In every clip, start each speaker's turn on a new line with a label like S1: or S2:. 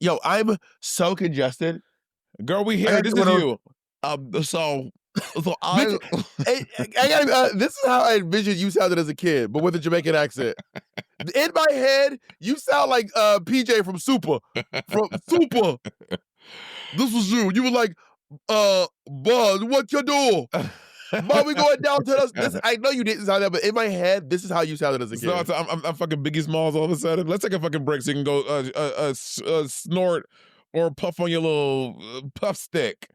S1: Yo, I'm so congested.
S2: Girl, we
S1: I
S2: here.
S1: gotta
S2: This
S1: do
S2: is
S1: one of
S2: you. So I.
S1: Bitch, I gotta, this is how I envisioned you sounded as a kid, but with a Jamaican accent. In my head, you sound like PJ from Super. From Super. This was you. You were like, Bud, what you do? Mom, we going down to this. I know you didn't sound that, but in my head, this is how you sounded as a kid.
S2: So I'm fucking Biggie Smalls all of a sudden. Let's take a fucking break so you can go snort or puff on your little puff stick.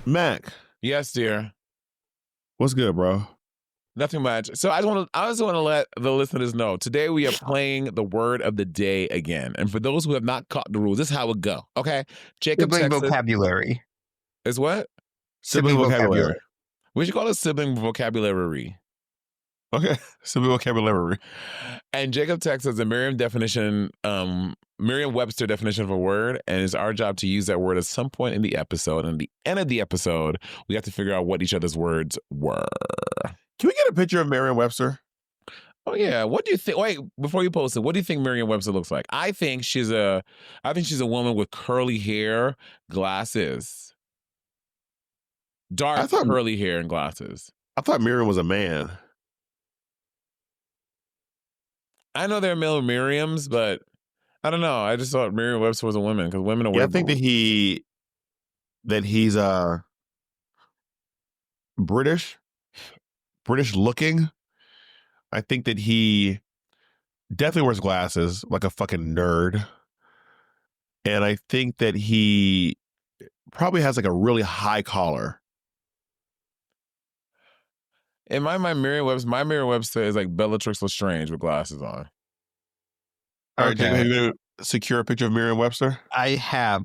S1: Mac.
S2: Yes, dear.
S1: What's good, bro?
S2: Nothing much. So I just want to let the listeners know today we are playing the word of the day again. And for those who have not caught the rules, this is how it go. Okay, Jacob
S3: Sibling
S2: Texas
S3: vocabulary.
S2: is what?
S1: Sibling vocabulary.
S2: We should call it sibling vocabulary.
S1: Okay, sibling vocabulary.
S2: And Jacob Texas a Merriam-Webster definition of a word, and it's our job to use that word at some point in the episode. And at the end of the episode, we have to figure out what each other's words were.
S1: Can we get a picture of Merriam-Webster?
S2: Oh yeah. What do you think? Wait, before you post it, what do you think Merriam-Webster looks like? I think she's a woman with curly hair, glasses, dark curly hair and glasses.
S1: I thought Merriam was a man.
S2: I know there are male Merriams, but I don't know. I just thought Merriam-Webster was a woman because women are weird.
S1: I think that he's British looking. I think that he definitely wears glasses like a fucking nerd. And I think that he probably has like a really high collar.
S2: In my mind, Merriam-Webster is like Bellatrix Lestrange with glasses on.
S1: All right, Jacob, have you gonna secure a picture of Merriam-Webster?
S3: I have.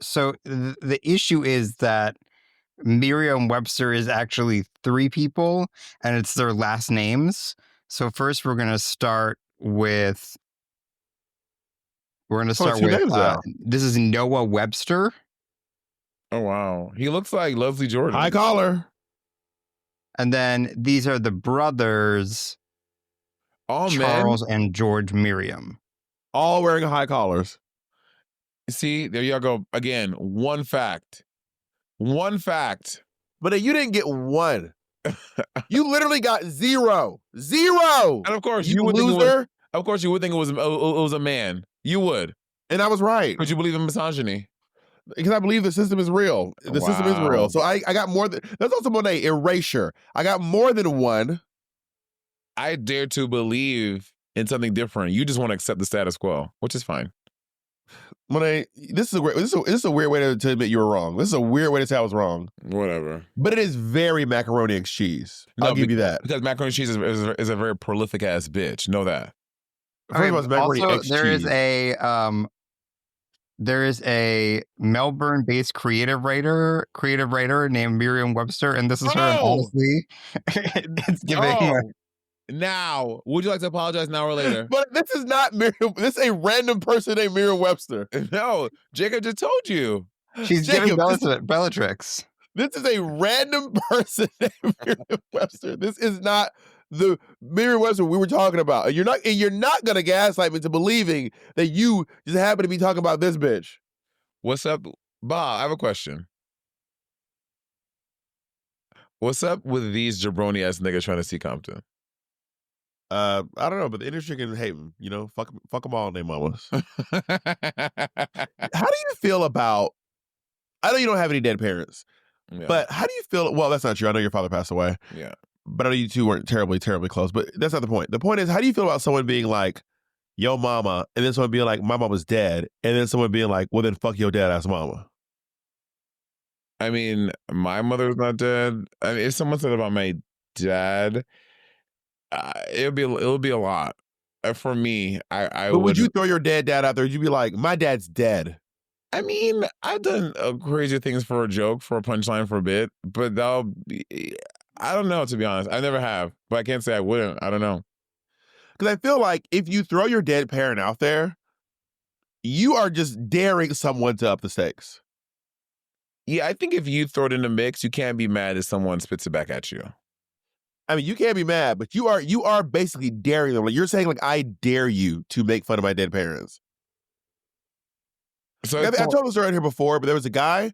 S3: So the issue is that Merriam-Webster is actually 3 people, and it's their last names. So first, we're going to start with. This is Noah Webster.
S2: Oh wow, he looks like Leslie Jordan.
S1: High collar.
S3: And then these are the brothers,
S2: all
S3: Charles
S2: men?
S3: and George Merriam.
S1: All wearing high collars.
S2: See, there y'all go again. One fact.
S1: But you didn't get one. You literally got 0. 0.
S2: And of course,
S1: you would loser.
S2: Of course, you would think it was a man. You would.
S1: And I was right.
S2: But you believe in misogyny.
S1: Because I believe the system is real. The system is real. So I got more than... That's also Monét, erasure. I got more than one.
S2: I dare to believe in something different. You just want to accept the status quo, which is fine.
S1: Monét, this is a weird way to admit you were wrong. This is a weird way to say I was wrong.
S2: Whatever.
S1: But it is very macaroni and cheese. I'll give you that.
S2: Because macaroni and cheese is a very prolific ass bitch. Know that.
S3: Also, there is a Melbourne-based creative writer named Merriam-Webster, and this is her. And honestly, it's giving.
S2: Now, would you like to apologize now or later?
S1: But this is not Merriam. This is a random person named Merriam-Webster.
S2: No, Jacob just told you.
S3: She's giving Bellatrix.
S1: This is a random person named Merriam-Webster. This is not the Merriam-Webster we were talking about. You're not gonna gaslight me into believing that you just happen to be talking about this bitch.
S2: What's up, Bob? I have a question. What's up with these jabroni ass niggas trying to see Compton?
S1: I don't know, but the industry can hate them. You know, fuck them all, name mamas. How do you feel about? I know you don't have any dead parents, but how do you feel? Well, that's not true. I know your father passed away.
S2: Yeah,
S1: but I know you two weren't terribly close. But that's not the point. The point is, how do you feel about someone being like, "Yo, mama," and then someone being like, "My mama's dead," and then someone being like, "Well, then fuck your dead ass mama."
S2: I mean, my mother's not dead. I mean, if someone said about my dad. It'll be a lot for me. I
S1: would you throw your dead dad out there? Would you be like, my dad's dead?
S2: I mean, I've done crazy things for a joke, for a punchline, for a bit, but I don't know, to be honest. I never have, but I can't say I wouldn't. I don't know.
S1: Because I feel like if you throw your dead parent out there, you are just daring someone to up the stakes.
S2: Yeah, I think if you throw it in the mix, you can't be mad if someone spits it back at you.
S1: I mean, you can't be mad, but you are basically daring them. Like you're saying, like, I dare you to make fun of my dead parents.
S2: So
S1: I told the story out here before, but there was a guy,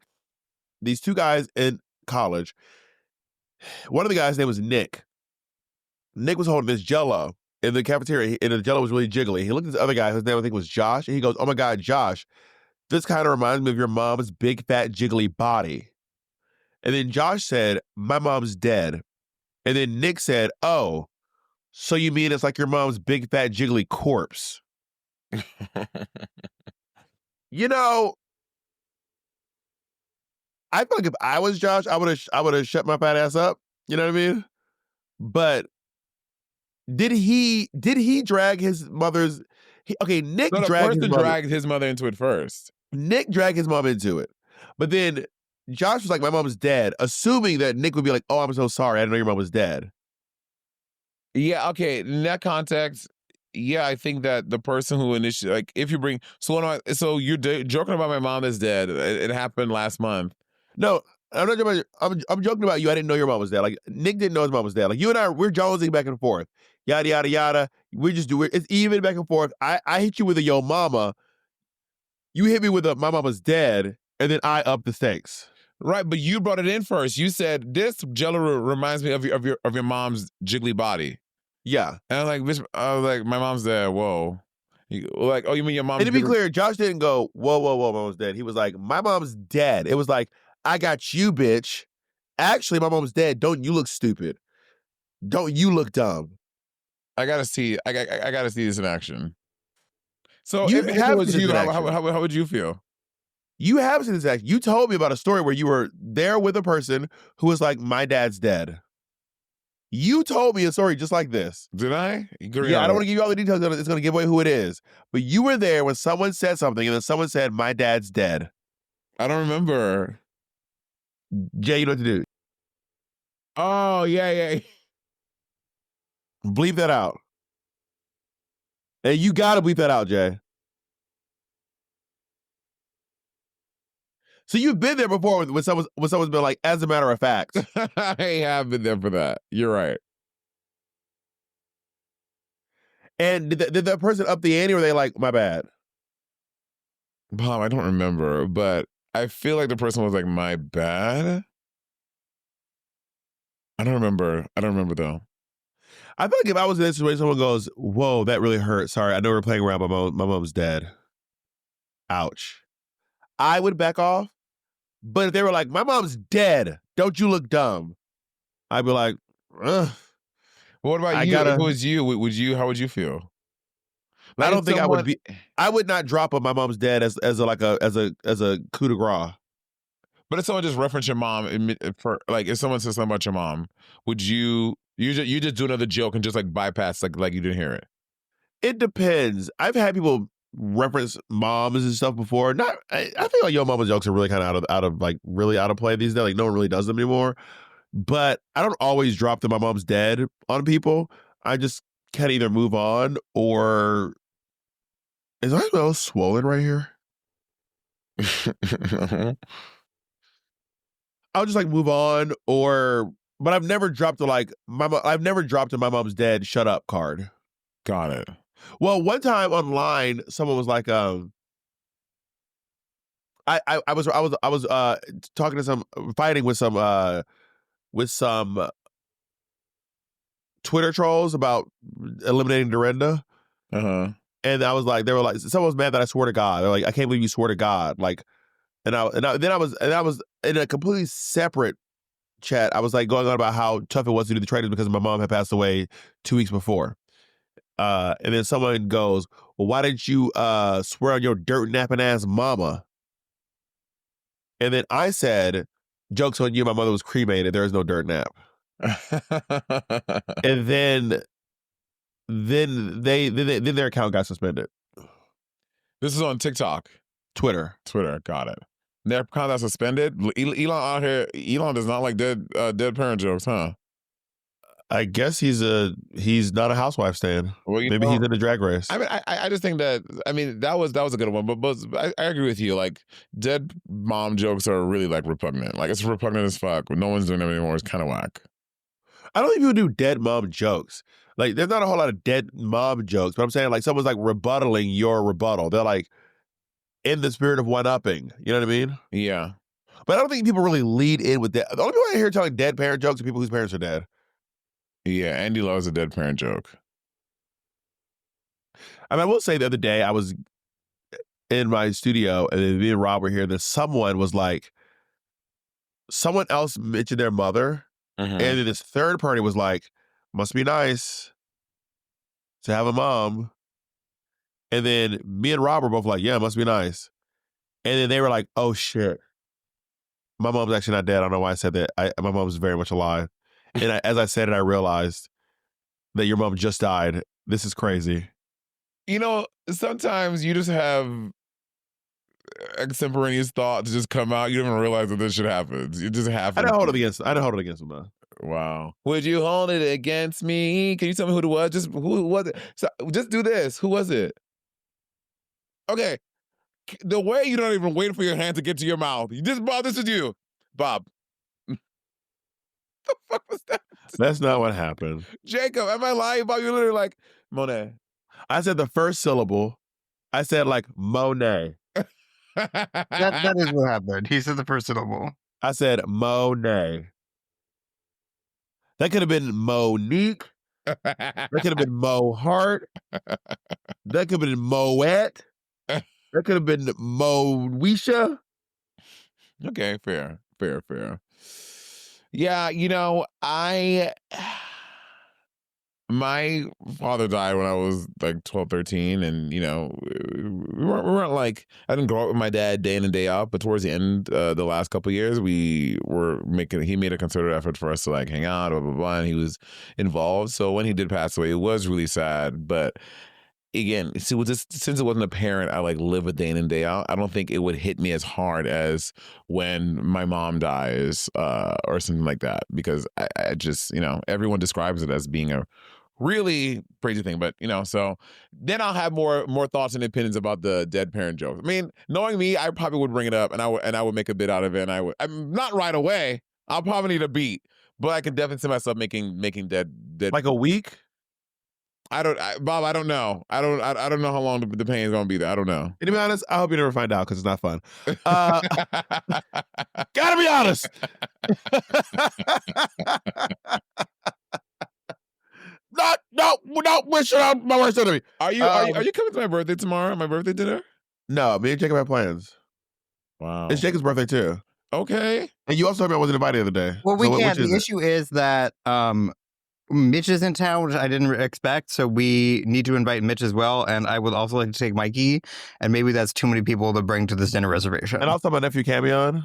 S1: these two guys in college. One of the guys' name was Nick. Nick was holding this Jell-O in the cafeteria, and the Jell-O was really jiggly. He looked at this other guy, whose name I think was Josh, and he goes, "Oh my God, Josh, this kind of reminds me of your mom's big, fat, jiggly body." And then Josh said, "My mom's dead." And then Nick said, "Oh, so you mean it's like your mom's big, fat, jiggly corpse?" You know, I feel like if I was Josh, I would have shut my fat ass up. You know what I mean? But did he drag his mother's? Nick
S2: So the
S1: dragged his
S2: person
S1: mother.
S2: dragged his mother into it first.
S1: Nick dragged his mom into it, but then Josh was like, "My mom's dead," assuming that Nick would be like, "Oh, I'm so sorry, I didn't know your mom was dead."
S2: Yeah, okay. In that context, yeah, I think that the person who initially, like, if you bring, so you're joking about my mom is dead. It happened last month.
S1: No, I'm not joking about you. I'm joking about you. I didn't know your mom was dead. Like Nick didn't know his mom was dead. Like you and I, we're jonesing back and forth, yada yada yada. We just do it. It's even back and forth. I hit you with a yo mama. You hit me with a my mama's dead, and then I up the stakes.
S2: Right, but you brought it in first. You said this Jello reminds me of your mom's jiggly body.
S1: Yeah,
S2: and I was like, my mom's dead. Whoa, like, oh, you mean your mom's?
S1: and to be clear, Josh didn't go, "Whoa, whoa, whoa, my mom's dead." He was like, "My mom's dead." It was like, "I got you, bitch. Actually, my mom's dead. Don't you look stupid? Don't you look dumb?"
S2: I gotta see. I gotta see this in action. So
S1: You
S2: if it
S1: have
S2: was
S1: seen this
S2: you,
S1: in
S2: how
S1: action.
S2: would you feel?
S1: You have seen this action. You told me about a story where you were there with a person who was like, "My dad's dead." You told me a story just like this.
S2: Did I?
S1: Yeah, I don't want to give you all the details. It's going to give away who it is. But you were there when someone said something, and then someone said, "My dad's dead."
S2: I don't remember.
S1: Jay, you know what to do.
S2: Oh yeah.
S1: Bleep that out. And you got to bleep that out, Jay. So you've been there before when someone's been like, "As a matter of fact."
S2: I have been there for that. You're right.
S1: And did that person up the ante, or were they like, "My bad"?
S2: Mom, I don't remember, but I feel like the person was like, my bad. I don't remember though.
S1: I feel like if I was in this situation, someone goes, "Whoa, that really hurt. Sorry, I know we're playing around, but my mom's dead. Ouch." I would back off. But if they were like, "My mom's dead. Don't you look dumb?" I'd be like, ugh.
S2: What about you? If it was you, how would you feel?
S1: Like, I don't think I would be. I would not drop "My mom's dead" as a coup de grace.
S2: But if someone just referenced your mom, if someone says something about your mom, would you just do another joke and just like bypass like you didn't hear it?
S1: It depends. I've had people reference moms and stuff before. I think like yo mama jokes are really kind of really out of play these days. Like no one really does them anymore. But I don't always drop the "my mom's dead" on people. I just can either move on or is my nose swollen right here? I'll just like move on but I've never dropped I've never dropped a "my mom's dead, shut up" card.
S2: Got it.
S1: Well, one time online, someone was like, I was talking to fighting with some Twitter trolls about eliminating Dorinda. And I was like, they were like, someone was mad that I swore to God. They're like, "I can't believe you swore to God." Like, then I was in a completely separate chat. I was like going on about how tough it was to do the trainings because my mom had passed away 2 weeks before. And then someone goes, "Well, why didn't you swear on your dirt napping ass mama?" And then I said, "Joke's on you, my mother was cremated. There is no dirt nap." And then their account got suspended.
S2: This is on TikTok.
S1: Twitter.
S2: Twitter, got it. Their account that's suspended. Elon out here. Elon does not like dead parent jokes, huh?
S1: I guess he's not a housewife stan.
S2: Well,
S1: Maybe he's in a drag race.
S2: I mean, I just think that that was a good one, but I agree with you. Like dead mom jokes are really like repugnant. Like it's repugnant as fuck. No one's doing them anymore. It's kind of whack.
S1: I don't think people do dead mom jokes. Like there's not a whole lot of dead mom jokes, but I'm saying like someone's like rebuttaling your rebuttal. They're like in the spirit of one-upping. You know what I mean?
S2: Yeah.
S1: But I don't think people really lead in with that. The only people I hear telling dead parent jokes are people whose parents are dead.
S2: Yeah, Andy loves a dead parent joke.
S1: I mean, I will say the other day I was in my studio and then me and Rob were here. And then someone else mentioned their mother.
S2: Mm-hmm.
S1: And then this third party was like, must be nice to have a mom. And then me and Rob were both like, yeah, it must be nice. And then they were like, oh shit. My mom's actually not dead. I don't know why I said that. My mom's very much alive. And as I said it, I realized that your mom just died. This is crazy.
S2: You know, sometimes you just have extemporaneous thoughts just come out. You don't even realize that this shit happens. It just happens.
S1: I don't hold it against him, though.
S2: Wow. Would you hold it against me? Can you tell me who it was? Just who was it? So, just do this. Who was it? Okay. The way you don't even wait for your hand to get to your mouth. Bob, this is you. Bob. The fuck was that?
S1: That's not what happened.
S2: Jacob, am I lying, Bob? You're literally like, Monét.
S1: I said the first syllable. I said like Monet.
S3: That is what happened. He said the first syllable.
S1: I said Monet. That could have been Monique. That could have been Mo Hart. That could have been Moet. That could have been Moesha.
S2: Okay, fair. Yeah, you know, my father died when I was like 12, 13. And, you know, we weren't like, I didn't grow up with my dad day in and day out, but towards the end, the last couple of years, he made a concerted effort for us to like hang out, blah, blah, blah. And he was involved. So when he did pass away, it was really sad. But again, since it wasn't apparent I like live a day in and day out, I don't think it would hit me as hard as when my mom dies or something like that, because I just, you know, everyone describes it as being a really crazy thing. But, you know, so then I'll have more thoughts and opinions about the dead parent jokes. I mean, knowing me, I probably would bring it up and I would make a bit out of it, and I'm not right away. I'll probably need a beat, but I can definitely see myself making dead
S1: like a week.
S2: Bob, I don't know. I don't know how long the pain is going to be there. I don't know.
S1: And to be honest, I hope you never find out because it's not fun. Gotta be honest. No, wish my worst enemy.
S2: Are you coming to my birthday tomorrow? My birthday dinner?
S1: No, me and Jacob have plans.
S2: Wow.
S1: It's Jacob's birthday too.
S2: Okay.
S1: And you also told me I wasn't invited the other day.
S3: Well, we can't. The issue is that Mitch is in town, which I didn't expect, so we need to invite Mitch as well. And I would also like to take Mikey, and maybe that's too many people to bring to this dinner reservation.
S1: And also my nephew Camion.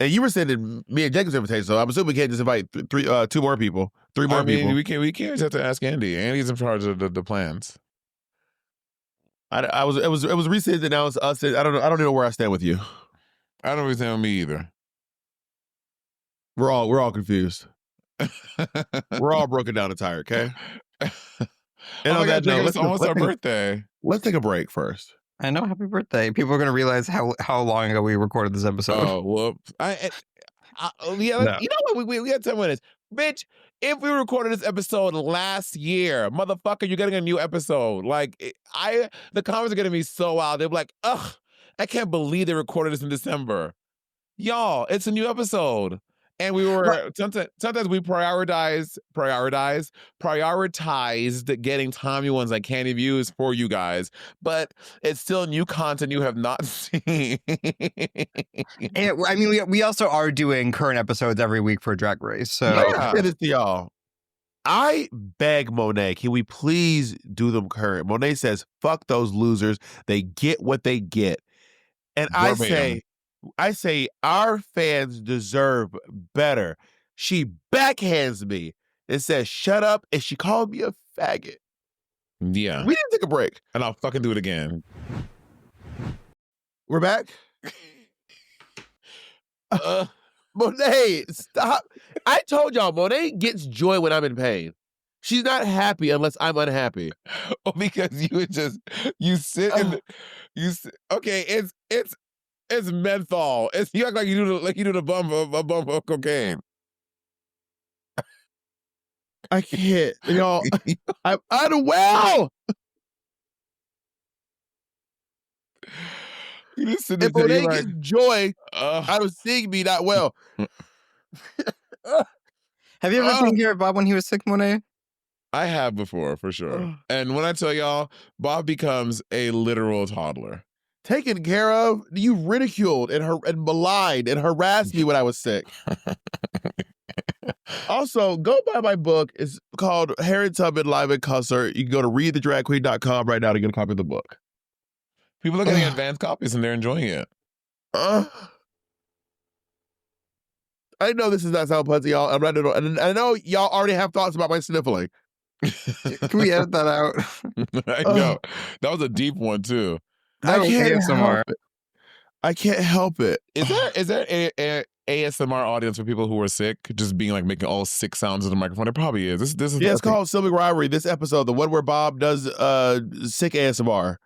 S1: And you were sending me and Jacob's invitation, so I'm assuming we can't just invite three more people.
S2: We can't just have to ask Andy. Andy's in charge of the plans.
S1: It was recently announced us. I don't know where I stand with you.
S2: I don't really stand with me either.
S1: We're all confused. We're all broken down and tired, okay? And
S2: on that note, it's almost our birthday.
S1: Let's take a break first.
S3: I know. Happy birthday. People are going to realize how long ago we recorded this episode.
S2: Oh, whoops. You know what? We had 10 minutes. Bitch, if we recorded this episode last year, motherfucker, you're getting a new episode. Like, the comments are getting me so wild. They're like, ugh, I can't believe they recorded this in December. Y'all, it's a new episode. And we were sometimes we prioritized getting timely ones like Candy Views for you guys, but it's still new content you have not seen.
S3: And, I mean, we also are doing current episodes every week for Drag Race. So
S1: I say this to y'all. I beg Monet, can we please do them current? Monet says, "Fuck those losers. They get what they get," and I say our fans deserve better. She backhands me and says, "Shut up," and she called me a faggot.
S2: Yeah.
S1: We need to take a break.
S2: And I'll fucking do it again.
S1: We're back? Monét, stop. I told y'all, Monét gets joy when I'm in pain. She's not happy unless I'm unhappy.
S2: Oh, because you sit in okay, it's menthol. You act like you do the bump of cocaine.
S1: I can't. Y'all, I'm unwell.
S2: You just sit
S1: If
S2: there
S1: Monét
S2: like,
S1: gets joy out of seeing me not well.
S3: Have you ever taken care of Bob when he was sick, Monét?
S2: I have before, for sure. And when I tell y'all, Bob becomes a literal toddler.
S1: Taken care of? You ridiculed and maligned and harassed me when I was sick. Also, go buy my book. It's called Harriet Tubman Live at Concert. You can go to readthedragqueen.com right now to get a copy of the book.
S2: People are getting advanced copies and they're enjoying it.
S1: I know this is not sound pleasant, y'all. I know y'all already have thoughts about my sniffling.
S3: Can we edit that out?
S2: I know. That was a deep one, too.
S1: I can't
S3: ASMR.
S1: help it. I can't help it.
S2: Is there a ASMR audience for people who are sick, just being like making all sick sounds in the microphone? There probably is. This is
S1: It's called Sibling Rivalry. This episode, the one where Bob does sick ASMR.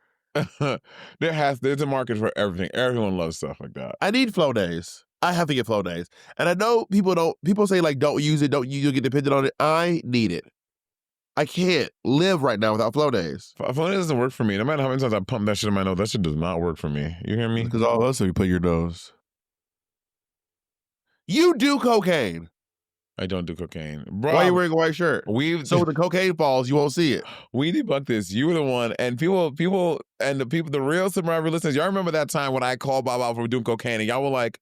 S2: There's a market for everything. Everyone loves stuff like that.
S1: I need flow days. I have to get flow days. And I know people say like, don't use it, you'll get dependent on it. I need it. I can't live right now without flow days.
S2: Flow days doesn't work for me. No matter how many times I pump that shit in my nose, that shit does not work for me. You hear me?
S1: Because all of us you put in your nose. You do cocaine.
S2: I don't do cocaine. Bro,
S1: Why are you wearing a white shirt? So when the cocaine falls, you won't see it.
S2: We debunked this. You were the one. And the real Sibling listeners, y'all remember that time when I called Bob out for doing cocaine and y'all were like,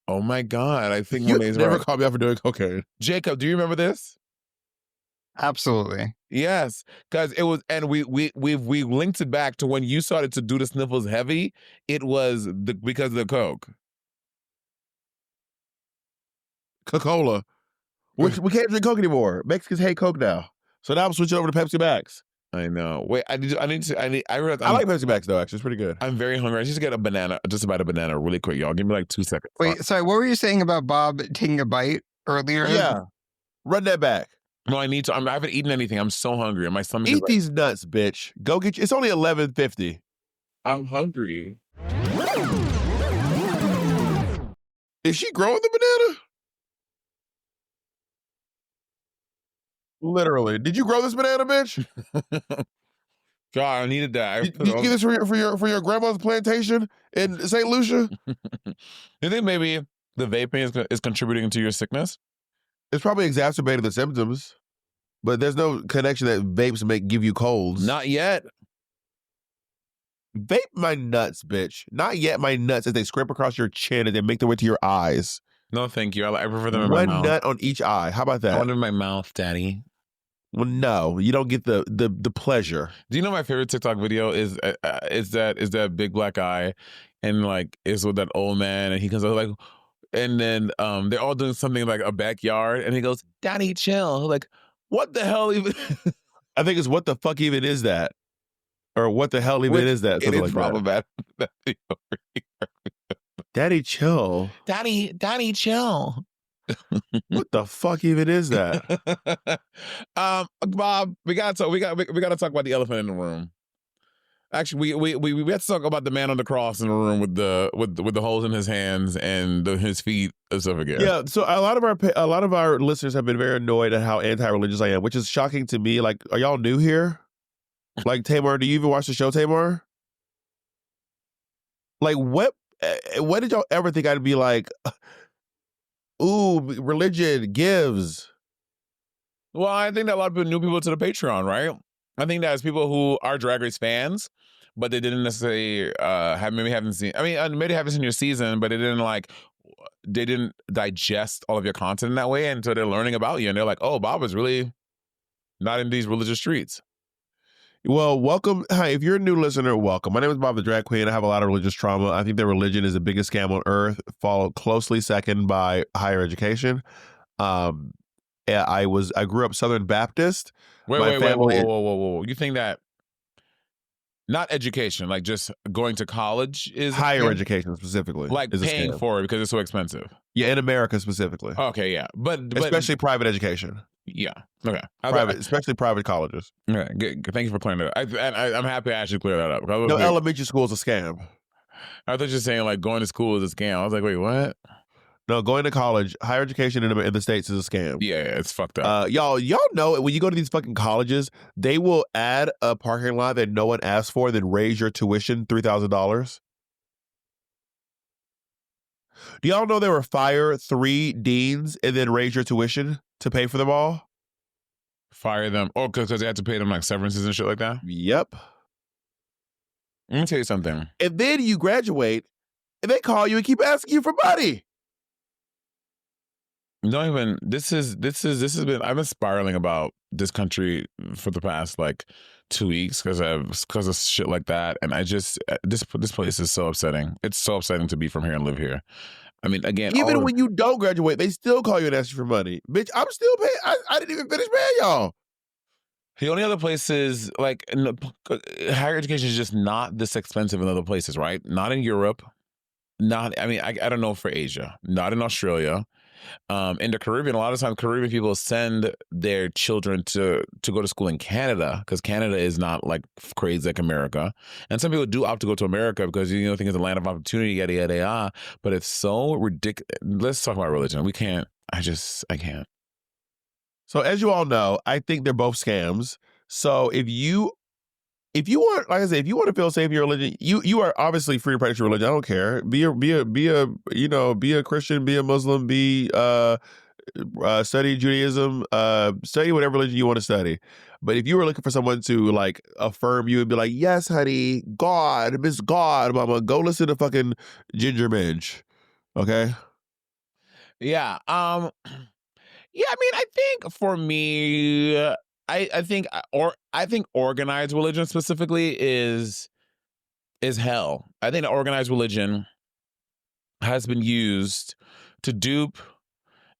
S2: oh my God, I think
S1: you
S2: Monét's
S1: never
S2: right.
S1: called me out for doing cocaine.
S2: Jacob, do you remember this?
S3: Absolutely.
S2: Yes, because it was, and we linked it back to when you started to do the sniffles heavy. It was because of the coke.
S1: Coca-Cola. We can't drink Coke anymore. Mexicans hate Coke now. So now I'm switching over to Pepsi Max.
S2: I know. Wait, I realized
S1: I like Pepsi Max though, actually. It's pretty good.
S2: I'm very hungry. I just get a banana, just about a banana really quick, y'all. Give me like 2 seconds.
S3: Wait, sorry, what were you saying about Bob taking a bite earlier?
S1: Yeah. Run that back.
S2: No, I need to. I haven't eaten anything. I'm so hungry. And my stomach is
S1: Eat these nuts, bitch. Go get you. It's only $11.50.
S2: I'm hungry.
S1: Is she growing the banana? Literally. Did you grow this banana, bitch?
S2: God, I needed that.
S1: Did you get this for your grandma's plantation in St. Lucia?
S2: You think maybe the vaping is contributing to your sickness?
S1: It's probably exacerbating the symptoms, but there's no connection that vapes give you colds.
S2: Not yet.
S1: Vape my nuts, bitch. Not yet my nuts as they scrape across your chin and they make their way to your eyes.
S2: No, thank you. I prefer them in my mouth.
S1: One nut on each eye. How about that?
S2: I want them in my mouth, Daddy.
S1: Well, no, you don't get the pleasure.
S2: Do you know my favorite TikTok video is that big black guy, and like it's with that old man, and he comes out like, and then they're all doing something like a backyard, and he goes, "Daddy, chill." Like, what the hell even?
S1: I think it's what the fuck even is that, or what the hell even is that?
S2: It is
S1: like
S2: problematic.
S1: Daddy, chill.
S2: Daddy, chill.
S1: What the fuck even is that?
S2: Bob, we gotta talk about the elephant in the room. Actually, we have to talk about the man on the cross in the room with the holes in his hands and his feet and stuff again.
S1: Yeah, so a lot of our listeners have been very annoyed at how anti-religious I am, which is shocking to me. Like, are y'all new here? Like, Tamar, do you even watch the show, Tamar? Like, what did y'all ever think I'd be like, ooh, religion gives?
S2: Well, I think that a lot of new people to the Patreon, right? I think that as people who are Drag Race fans, but they didn't necessarily haven't seen. I mean, maybe haven't seen your season, but they didn't digest all of your content in that way, and so they're learning about you, and they're like, "Oh, Bob is really not in these religious streets."
S1: Well, welcome. Hi, if you're a new listener, welcome. My name is Bob the Drag Queen. I have a lot of religious trauma. I think that religion is the biggest scam on earth, followed closely second by higher education. I grew up Southern Baptist.
S2: Whoa. You think that Not education, like just going to college is
S1: Higher education specifically,
S2: like
S1: is a
S2: paying
S1: scam.
S2: for it because it's so expensive.
S1: Yeah, in America specifically.
S2: Okay, yeah, but
S1: Especially private education.
S2: yeah, okay,
S1: Especially private colleges.
S2: Okay, good. Thank you for clearing that up. I'm happy I actually cleared that up.
S1: No, elementary school is a scam.
S2: I thought you were saying like going to school is a scam. I was like, wait, what?
S1: No, going to college, higher education in the States is a scam.
S2: Yeah, it's fucked up.
S1: Y'all know when you go to these fucking colleges, they will add a parking lot that no one asked for, then raise your tuition $3,000. Do y'all know they were fire 3 deans and then raise your tuition to pay for them all?
S2: Fire them. Oh, because they had to pay them like severances and shit like that?
S1: Yep.
S2: Let me tell you something.
S1: And then you graduate and they call you and keep asking you for money.
S2: Don't even. This has been. I've been spiraling about this country for the past like 2 weeks because of shit like that, and I just this place is so upsetting. It's so upsetting to be from here and live here. I mean, again,
S1: even when you don't graduate, they still call you and ask you for money, bitch. I'm still paying. I didn't even finish paying y'all.
S2: The only other places like higher education is just not this expensive in other places, right? Not in Europe. Not. I mean, I don't know for Asia. Not in Australia. In the Caribbean, a lot of times Caribbean people send their children to go to school in Canada because Canada is not like crazy like America. And some people do opt to go to America because think it's a land of opportunity, yada yada yada. But it's so ridiculous. Let's talk about religion. We can't. I can't.
S1: So as you all know, I think they're both scams. So if you want, like I said, if you want to feel safe in your religion, you are obviously free to practice your religion. I don't care. Be a Christian, be a Muslim, study Judaism, study whatever religion you want to study. But if you were looking for someone to like affirm you and be like, yes, honey, God, Miss God, mama, go listen to fucking Ginger Minge. Okay.
S2: Yeah. Yeah. I mean, I think for me, I think organized religion specifically is hell. I think organized religion has been used to dupe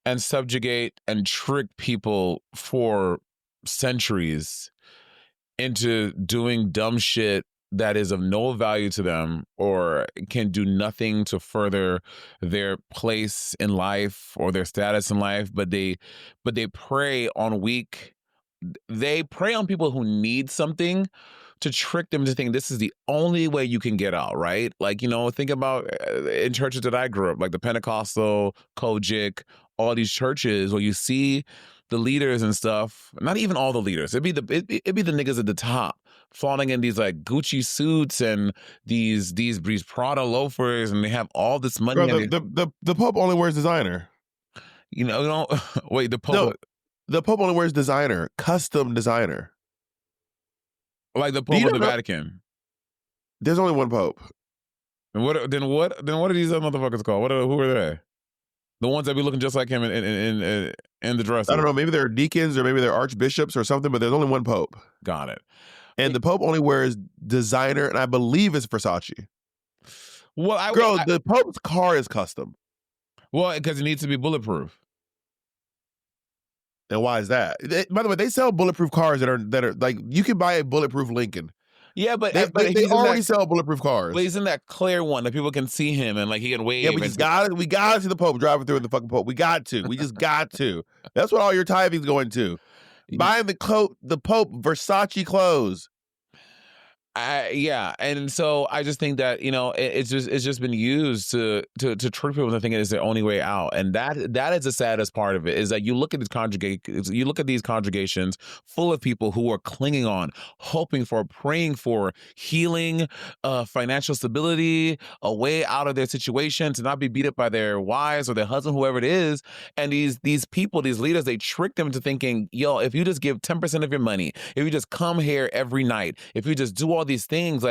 S2: and subjugate and trick people for centuries into doing dumb shit that is of no value to them or can do nothing to further their place in life or their status in life, but they prey on people who need something to trick them to think this is the only way you can get out, right? Like, think about in churches that I grew up, like the Pentecostal, Kojic, all these churches where you see the leaders and stuff, not even all the leaders. It'd be the niggas at the top flaunting in these like Gucci suits and these Prada loafers, and they have all this money.
S1: Bro, the Pope only wears designer.
S2: Wait, the Pope.
S1: No, the Pope only wears designer, custom designer.
S2: Like the Pope of the Vatican.
S1: There's only one Pope.
S2: And what are these other motherfuckers called? Who are they? The ones that be looking just like him in the dress.
S1: I don't know. Maybe they're deacons or maybe they're archbishops or something, but there's only one Pope.
S2: Got it.
S1: And the Pope only wears designer, and I believe it's Versace.
S2: Well,
S1: the Pope's car is custom.
S2: Well, because it needs to be bulletproof.
S1: And why is that? By the way, they sell bulletproof cars that are like you can buy a bulletproof Lincoln.
S2: Yeah, but
S1: they already sell bulletproof cars.
S2: But he's in that clear one that people can see him and like he can wave.
S1: Yeah, we got to see the Pope driving through in the fucking Pope. We just got to. That's what all your tithing's going to. Buying the Pope Versace clothes.
S2: Yeah, and so I just think that it's just been used to trick people into thinking it's their only way out, and that is the saddest part of it is that you look at these congregations full of people who are clinging on, hoping for, praying for healing, financial stability, a way out of their situation, to not be beat up by their wives or their husband, whoever it is, and these people, these leaders, they trick them into thinking, yo, if you just give 10% of your money, if you just come here every night, if you just do all these things,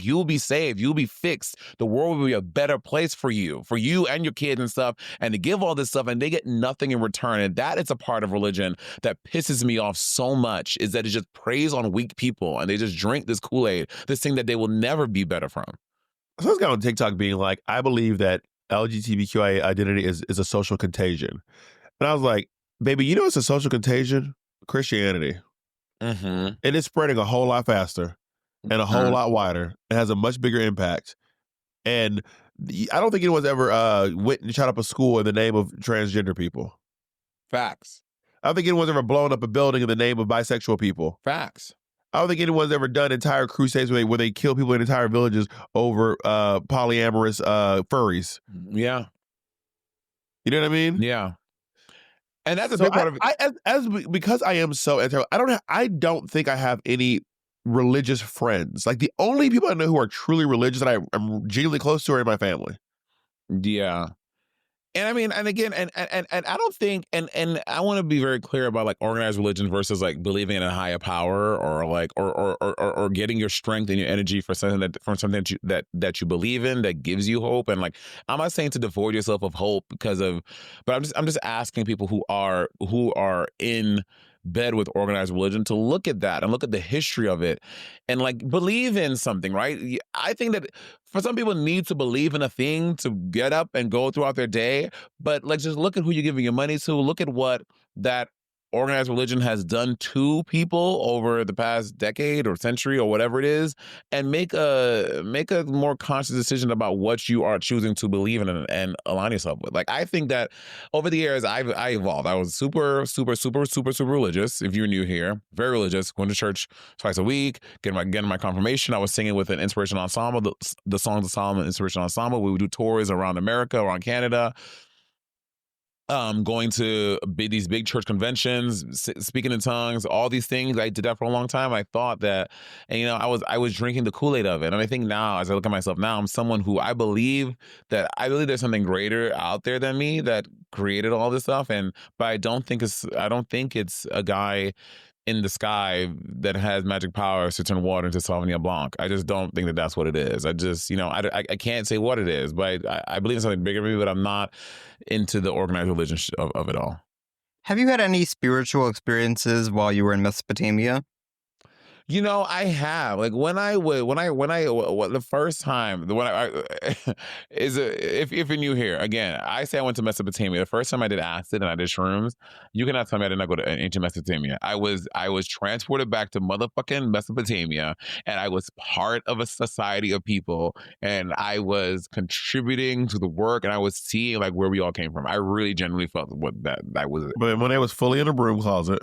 S2: you'll be saved, you'll be fixed, the world will be a better place for you and your kids and stuff, and to give all this stuff and they get nothing in return. And that is a part of religion that pisses me off so much, is that it just preys on weak people and they just drink this Kool-Aid, this thing that they will never be better from.
S1: So I was on TikTok being like, I believe that LGBTQIA identity is a social contagion. And I was like, baby, it's a social contagion? Christianity.
S2: Mm-hmm.
S1: And it's spreading a whole lot faster. and a whole lot wider. It has a much bigger impact. And I don't think anyone's ever went and shot up a school in the name of transgender people.
S2: Facts.
S1: I don't think anyone's ever blown up a building in the name of bisexual people.
S2: Facts.
S1: I don't think anyone's ever done entire crusades where they kill people in entire villages over polyamorous furries.
S2: Yeah.
S1: You know what I mean?
S2: Yeah. And that's a big part of it.
S1: Because I am so I don't think I have any religious friends. Like the only people I know who are truly religious that I'm genuinely close to are in my family.
S2: Yeah. And I mean, and again, and I don't think, and I want to be very clear about like organized religion versus like believing in a higher power or like or getting your strength and your energy for something that you believe in that gives you hope. And like, I'm not saying to devoid yourself of hope but I'm just asking people who are in bed with organized religion to look at that and look at the history of it and like believe in something, right? I think that for some people need to believe in a thing to get up and go throughout their day, but like just look at who you're giving your money to, look at what that organized religion has done to people over the past decade or century or whatever it is, and make a more conscious decision about what you are choosing to believe in and align yourself with. Like I think that over the years I evolved. I was super religious. If you're new here, very religious, going to church twice a week, getting my confirmation. I was singing with an inspirational ensemble, the Songs of Solomon Inspirational Ensemble. We would do tours around America, around Canada. Going to these big church conventions, speaking in tongues, all these things. I did that for a long time. I thought that, and you know, I was drinking the Kool-Aid of it. And I think now, as I look at myself now, I'm someone who I believe there's something greater out there than me that created all this stuff. But I don't think it's a guy in the sky that has magic powers to turn water into Sauvignon Blanc. I just don't think that that's what it is. I just, you know, I can't say what it is, but I believe in something bigger than me, but I'm not into the organized religion of it all.
S3: Have you had any spiritual experiences while you were in Mesopotamia?
S2: You know, I have. Like the first time if you're new here, again, I say I went to Mesopotamia. The first time I did acid and I did shrooms, you cannot tell me I did not go to ancient Mesopotamia. I was transported back to motherfucking Mesopotamia, and I was part of a society of people, and I was contributing to the work, and I was seeing like where we all came from. I really genuinely felt what that was.
S1: But when I was fully in a broom closet.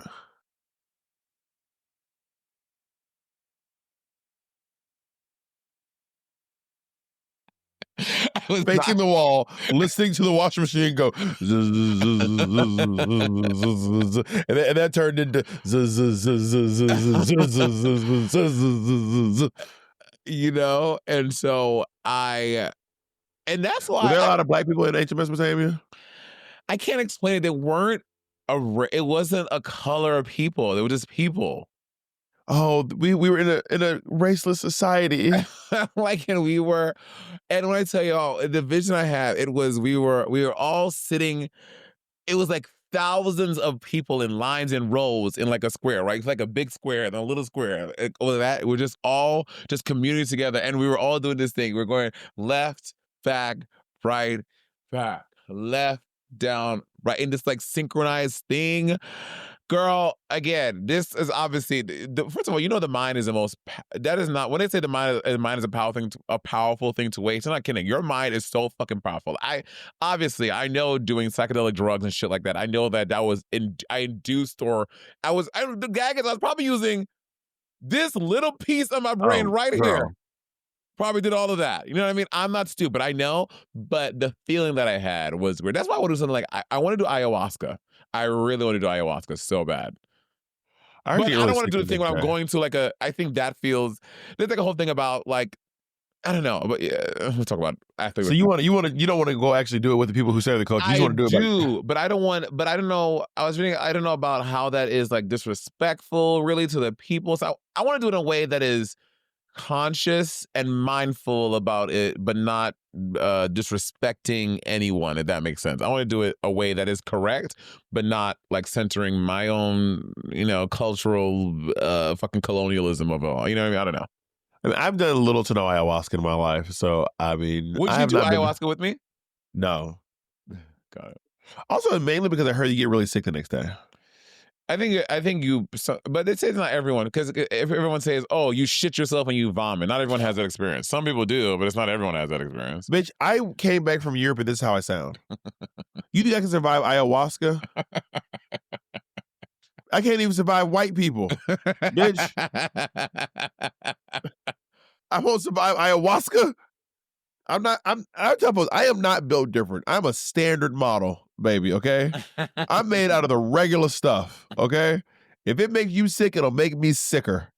S2: I was
S1: facing the wall, listening to the washing machine go, and that turned into,
S2: you know, and so and that's why.
S1: Were there a lot of black people in ancient Mesopotamia?
S2: I can't explain it. There weren't it wasn't a color of people. They were just people.
S1: Oh, we were in a raceless society.
S2: And when I tell y'all, the vision I had, it was we were all sitting. It was like thousands of people in lines and rows in like a square, right? It's like a big square and a little square. We're just all just communing together, and we were all doing this thing. We're going left, back, right, back, left, down, right, in this like synchronized thing. Girl, again, this is obviously first of all, you know, the mind is the most. That is not when they say the mind is a powerful thing to waste. I'm not kidding. Your mind is so fucking powerful. I know doing psychedelic drugs and shit like that. I know that was I induced or the gag is I was probably using this little piece of my brain here. Probably did all of that. You know what I mean? I'm not stupid. I know, but the feeling that I had was weird. That's why I want to do something like I want to do ayahuasca. I really want to do ayahuasca so bad. I don't want to do the thing where I'm going to I think that feels, there's like a whole thing about like, I don't know, but yeah, we'll talk about after.
S1: So you don't want to go actually do it with the people who say the coach. You just want to do it.
S2: But I don't know. I was reading, I don't know about how that is like disrespectful really to the people. So I want to do it in a way that is conscious and mindful about it, but not disrespecting anyone, if that makes sense. I want to do it a way that is correct, but not like centering my own, you know, cultural fucking colonialism of it all. You know what I mean? I don't know.
S1: I mean, I've done little to no ayahuasca in my life, so I mean,
S2: would you do ayahuasca with me?
S1: No.
S2: Got it.
S1: Also, mainly because I heard you get really sick the next day.
S2: I think you, but they say it's not everyone, because if everyone says, "Oh, you shit yourself and you vomit," not everyone has that experience. Some people do, but it's not everyone has that experience.
S1: Bitch, I came back from Europe and this is how I sound. You think I can survive ayahuasca? I can't even survive white people, bitch. I won't survive ayahuasca. I am not built different. I'm a standard model, baby, okay? I'm made out of the regular stuff, okay? If it makes you sick, it'll make me sicker.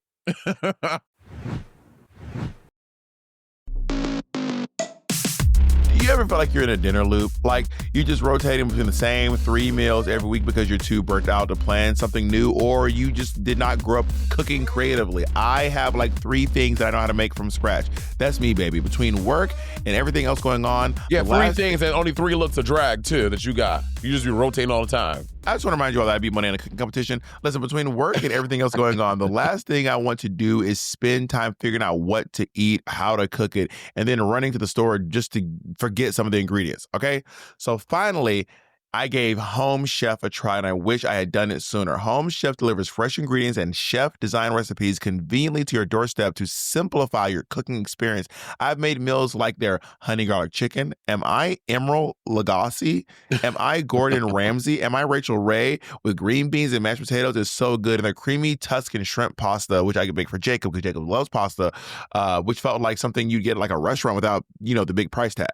S1: Do you ever feel like you're in a dinner loop? Like you're just rotating between the same 3 meals every week because you're too burnt out to plan something new, or you just did not grow up cooking creatively? I have like 3 things that I know how to make from scratch. That's me, baby. Between work and everything else going on.
S2: Yeah, 3 things and only 3 looks of drag too that you got. You just be rotating all the time.
S1: I just want to remind you all that I beat money in a cooking competition. Listen, between work and everything else going on, the last thing I want to do is spend time figuring out what to eat, how to cook it, and then running to the store just to forget some of the ingredients, okay? So finally, I gave Home Chef a try, and I wish I had done it sooner. Home Chef delivers fresh ingredients and chef-designed recipes conveniently to your doorstep to simplify your cooking experience. I've made meals like their honey garlic chicken. Am I Emerald Lagasse? Am I Gordon Ramsay? Am I Rachel Ray? With green beans and mashed potatoes is so good. And their creamy Tuscan shrimp pasta, which I could make for Jacob because Jacob loves pasta, which felt like something you'd get at like a restaurant without, the big price tag.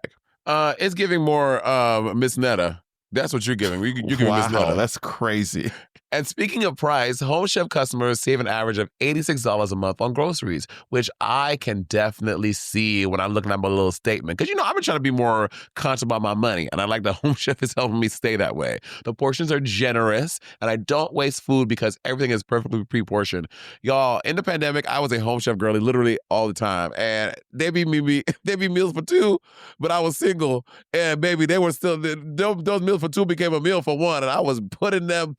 S2: It's giving more Miss Netta. That's what you're giving. You're giving Miss Netta.
S1: That's crazy.
S2: And speaking of price, Home Chef customers save an average of $86 a month on groceries, which I can definitely see when I'm looking at my little statement. Because, I've been trying to be more conscious about my money, and I like that Home Chef is helping me stay that way. The portions are generous, and I don't waste food because everything is perfectly pre-portioned. Y'all, in the pandemic, I was a Home Chef girly literally all the time, and they be meals for 2, but I was single, and baby, they were still, those meals for 2 became a meal for 1, and I was putting them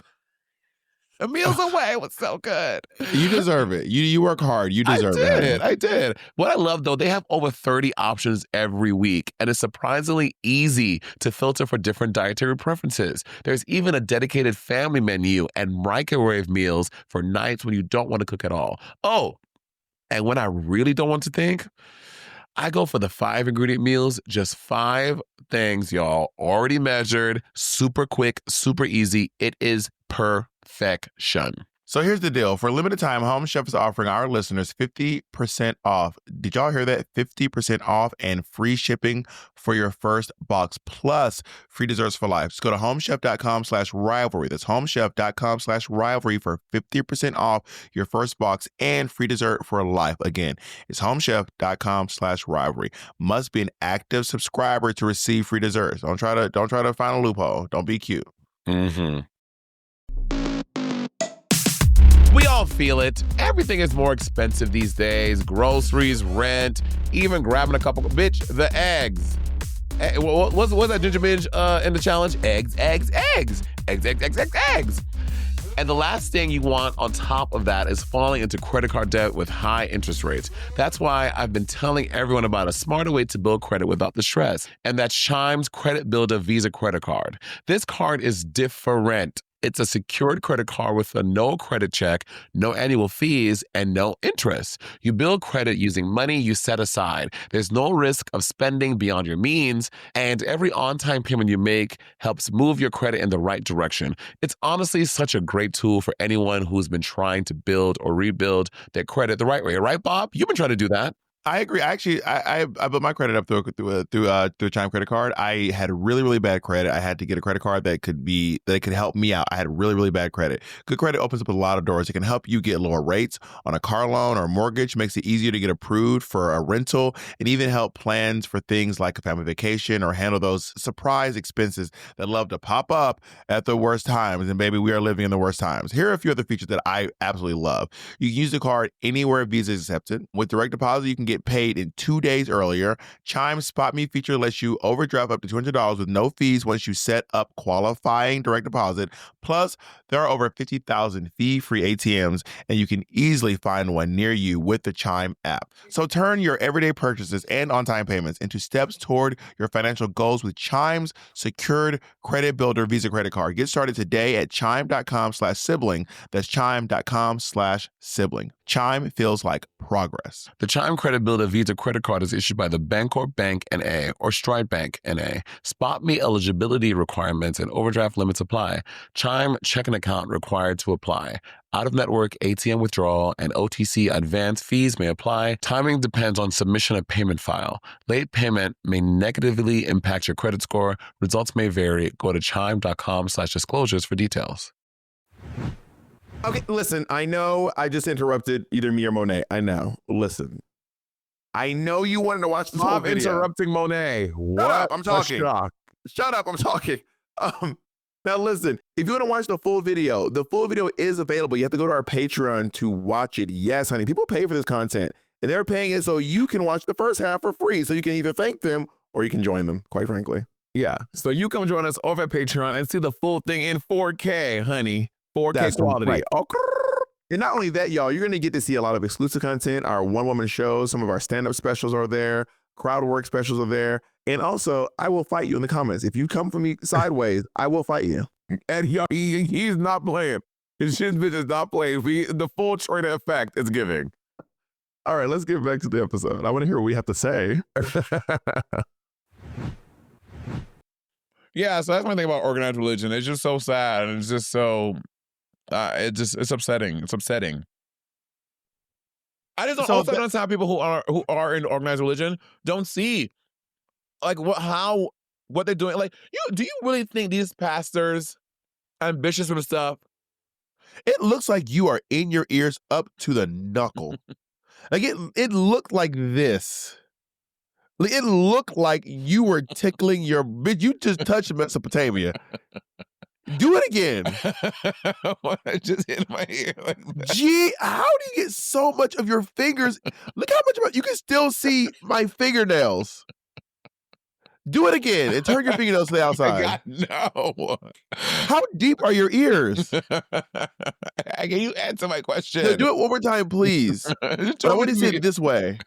S2: meals away. It was so good.
S1: You deserve it. You work hard. You deserve it.
S2: I did. What I love, though, they have over 30 options every week, and it's surprisingly easy to filter for different dietary preferences. There's even a dedicated family menu and microwave meals for nights when you don't want to cook at all. Oh, and when I really don't want to think, I go for the 5-ingredient meals, just 5 things, y'all, already measured, super quick, super easy. It is perfection.
S1: So here's the deal. For a limited time, Home Chef is offering our listeners 50% off. Did y'all hear that? 50% off and free shipping for your first box, plus free desserts for life. Just go to homechef.com/rivalry. That's homechef.com/rivalry for 50% off your first box and free dessert for life. Again, it's homechef.com/rivalry. Must be an active subscriber to receive free desserts. Don't try to find a loophole. Don't be cute.
S2: Mm-hmm. We all feel it. Everything is more expensive these days. Groceries, rent, even grabbing a couple. Bitch, the eggs. What's that Ginger Binge in the challenge? Eggs. And the last thing you want on top of that is falling into credit card debt with high interest rates. That's why I've been telling everyone about a smarter way to build credit without the stress. And that's Chime's Credit Builder Visa credit card. This card is different. It's a secured credit card with a no credit check, no annual fees, and no interest. You build credit using money you set aside. There's no risk of spending beyond your means, and every on-time payment you make helps move your credit in the right direction. It's honestly such a great tool for anyone who's been trying to build or rebuild their credit the right way. Right, Bob? You've been trying to do that.
S1: I agree. Actually, I built my credit up through a Chime credit card. I had really, really bad credit. I had to get a credit card that could help me out. I had really, really bad credit. Good credit opens up a lot of doors. It can help you get lower rates on a car loan or a mortgage, makes it easier to get approved for a rental, and even help plans for things like a family vacation or handle those surprise expenses that love to pop up at the worst times. And baby, we are living in the worst times. Here are a few other features that I absolutely love. You can use the card anywhere Visa is accepted. With direct deposit, you can get get paid in 2 days earlier. Chime's Spot Me feature lets you overdraft up to $200 with no fees once you set up qualifying direct deposit. Plus, there are over 50,000 fee-free ATMs, and you can easily find one near you with the Chime app. So turn your everyday purchases and on-time payments into steps toward your financial goals with Chime's secured credit builder Visa credit card. Get started today at chime.com/sibling. That's chime.com/sibling. Chime feels like progress.
S4: The Chime Credit Builder Visa credit card is issued by the Bancorp Bank N.A. or Stride Bank N.A. Spot Me eligibility requirements and overdraft limits apply. Chime checking account required to apply. Out-of-network ATM withdrawal and OTC advance fees may apply. Timing depends on submission of payment file. Late payment may negatively impact your credit score. Results may vary. Go to chime.com/disclosures for details.
S1: Okay, listen, I know I just interrupted either me or Monét. I know. Listen. I know you wanted to watch this whole
S2: Stop
S1: video.
S2: interrupting Monet. What?
S1: Shut up, I'm talking.
S2: A shock.
S1: Shut up, I'm talking. Now listen, if you want to watch the full video is available. You have to go to our Patreon to watch it. Yes, honey, people pay for this content, and they're paying it so you can watch the first half for free. So you can either thank them or you can join them, quite frankly.
S2: Yeah. So you come join us over at Patreon and see the full thing in 4K, honey. 4K
S1: That's
S2: quality.
S1: right. And not only that, y'all, you're going to get to see a lot of exclusive content. Our one-woman shows, some of our stand-up specials are there. Crowd work specials are there. And also, I will fight you in the comments. If you come for me sideways, I will fight you.
S2: And he's not playing. His shit bitch is not playing. The full traitor effect is giving.
S1: All right, let's get back to the episode. I want to hear what we have to say.
S2: Yeah, so that's my thing about organized religion. It's just so sad, and it's just so it's upsetting. It's upsetting. I just don't understand how people who are in organized religion don't see like what they're doing. Like, do you really think these pastors ambitious and stuff?
S1: It looks like you are in your ears up to the knuckle. Like it looked like this. It looked like you were tickling your bitch. You just touched Mesopotamia. Do it again.
S2: I just hit my ear like that.
S1: Gee, how do you get so much of your fingers? Look how much you can still see my fingernails. Do it again and turn your fingernails to the outside.
S2: No.
S1: How deep are your ears?
S2: Can you answer my question?
S1: No, do it one more time, please. I want to see it this way.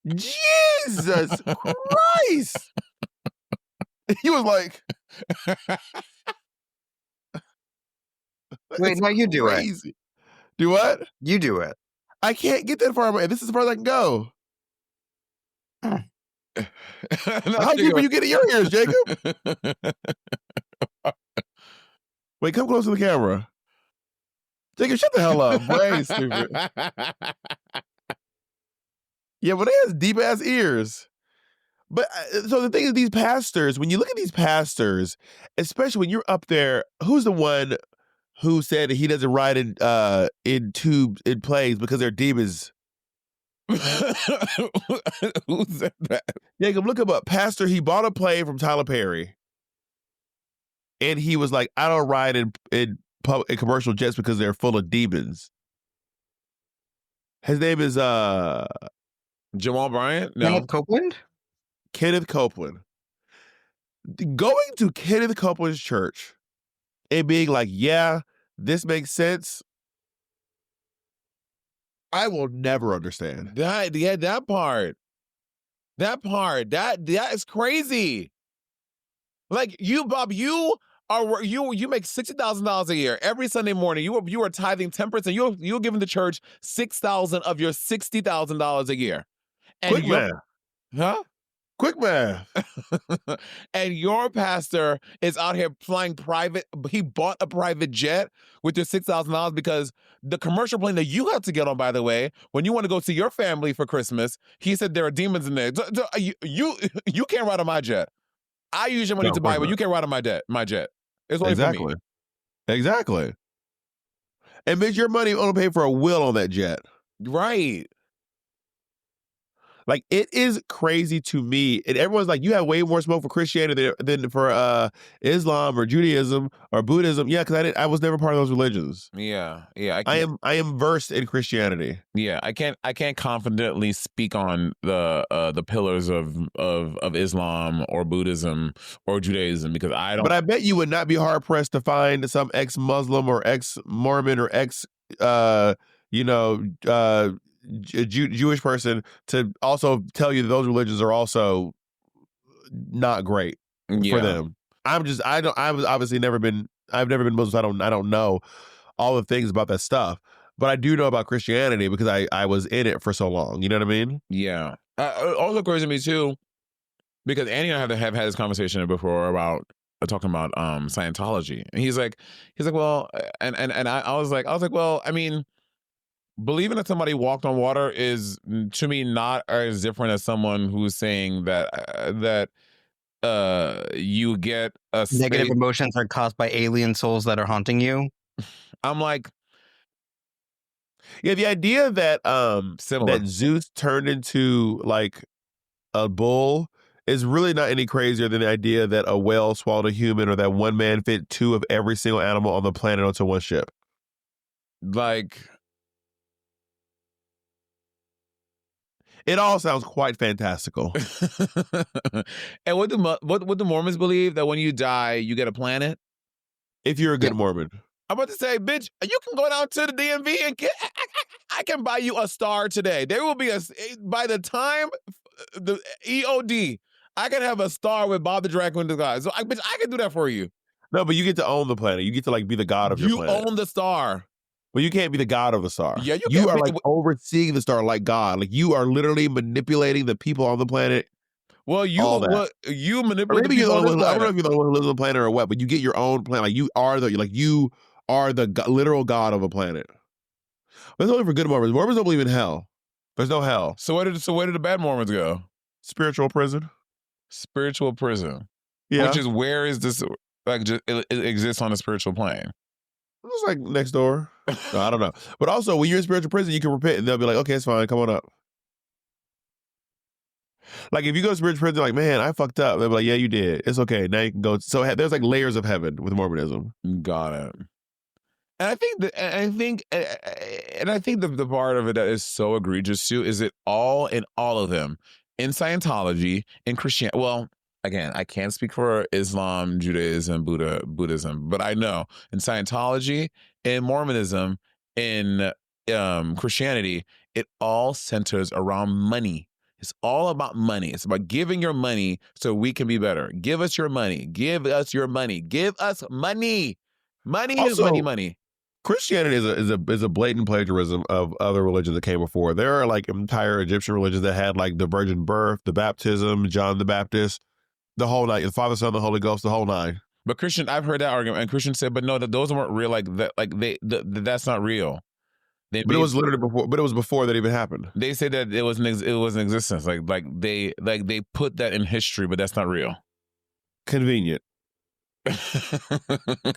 S1: Jesus Christ. He was like,
S3: wait, no, you do
S1: crazy. Do what?
S3: You do it.
S1: I can't get that far. This is as far as I can go. How deep are you getting your ears, Jacob? Wait, come close to the camera. Jacob, shut the hell up. Brain stupid. Yeah, but they has deep ass ears. But so the thing is, these pastors, when you look at these pastors, especially when you're up there, who's the one who said he doesn't ride in tubes in planes because they're demons?
S2: Who said that?
S1: Jacob, look him up. Pastor, he bought a plane from Tyler Perry. And he was like, I don't ride in commercial jets because they're full of demons. His name is
S2: Jamal Bryant? No.
S3: Kenneth Copeland?
S1: Kenneth Copeland. Going to Kenneth Copeland's church and being like, yeah, this makes sense. I will never understand.
S2: That part. That is crazy. Like you, Bob, you make $60,000 a year. Every Sunday morning, you are tithing 10%. You're giving the church $6,000 of your $60,000 a year. And
S1: Quick math.
S2: Huh?
S1: Quick math.
S2: And your pastor is out here flying private. He bought a private jet with your $6,000 because the commercial plane that you have to get on, by the way, when you want to go see your family for Christmas, he said there are demons in there. You can't ride on my jet. I use your money to buy, but you can't ride on my jet. It's only for me.
S1: Exactly. And bitch, your money only pay for a wheel on that jet.
S2: Right.
S1: Like, it is crazy to me. And everyone's like, you have way more smoke for Christianity than for Islam or Judaism or Buddhism. Yeah, because I was never part of those religions.
S2: Yeah, yeah.
S1: I am versed in Christianity.
S2: Yeah, I can't confidently speak on the pillars of Islam or Buddhism or Judaism because I don't.
S1: But I bet you would not be hard pressed to find some ex-Muslim or ex-Mormon or Jewish person to also tell you that those religions are also not great for them. I've never been Muslim, so I don't know all the things about that stuff. But I do know about Christianity because I was in it for so long. You know what I mean?
S2: Yeah. Also occurs to me too, because Andy and I have had this conversation before about talking about Scientology, and he's like, well, and I was like, well, I mean, believing that somebody walked on water is to me not as different as someone who's saying that you get a
S3: negative emotions are caused by alien souls that are haunting you.
S2: I'm like,
S1: yeah, the idea that that Zeus turned into like a bull is really not any crazier than the idea that a whale swallowed a human, or that one man fit two of every single animal on the planet onto one ship.
S2: Like,
S1: it all sounds quite fantastical.
S2: And what do Mormons believe? That when you die, you get a planet?
S1: If you're a good Mormon.
S2: I'm about to say, bitch, you can go down to the DMV and I can buy you a star today. There will be by the time the EOD, I can have a star with Bob the Drag Queen in the sky. So, bitch, I can do that for you.
S1: No, but you get to own the planet. You get to like be the god of your planet.
S2: You own the star.
S1: Well, you can't be the god of the star.
S2: Yeah,
S1: you are like overseeing the star like God. Like, you are literally manipulating the people on the planet.
S2: Well, you manipulate the people on the planet.
S1: I don't know if you're the one who lives on the planet or what, but you get your own planet. Like, you are the literal god of a planet. But it's only for good Mormons. Mormons don't believe in hell. There's no hell.
S2: So where did the bad Mormons go?
S1: Spiritual prison.
S2: Spiritual prison.
S1: Yeah.
S2: Which is, where is this? Like, just it exists on a spiritual plane.
S1: It's like next door. No, I don't know. But also, when you're in spiritual prison, you can repent, and they'll be like, okay, it's fine, come on up. Like, if you go to spiritual prison, like, man, I fucked up. They'll be like, yeah, you did. It's okay. Now you can go. So there's like layers of heaven with Mormonism.
S2: Got it. And I think the part of it that is so egregious too is it all of them, in Scientology, in Christianity. Well, again, I can't speak for Islam, Judaism, Buddhism, but I know in Scientology, in Mormonism, in Christianity, it all centers around money. It's all about money. It's about giving your money so we can be better. Give us your money. Give us your money. Give us money. Money
S1: Also,
S2: is money.
S1: Christianity is a blatant plagiarism of other religions that came before. There are like entire Egyptian religions that had like the virgin birth, the baptism, John the Baptist, the whole nine, the Father, Son, the Holy Ghost, the whole nine.
S2: But Christian, I've heard that argument, and Christian said, but no, that those weren't real. Like that, that's not real.
S1: But it was literally before. But it was before that even happened.
S2: They say that it was in existence. Like they put that in history, but that's not real.
S1: Convenient.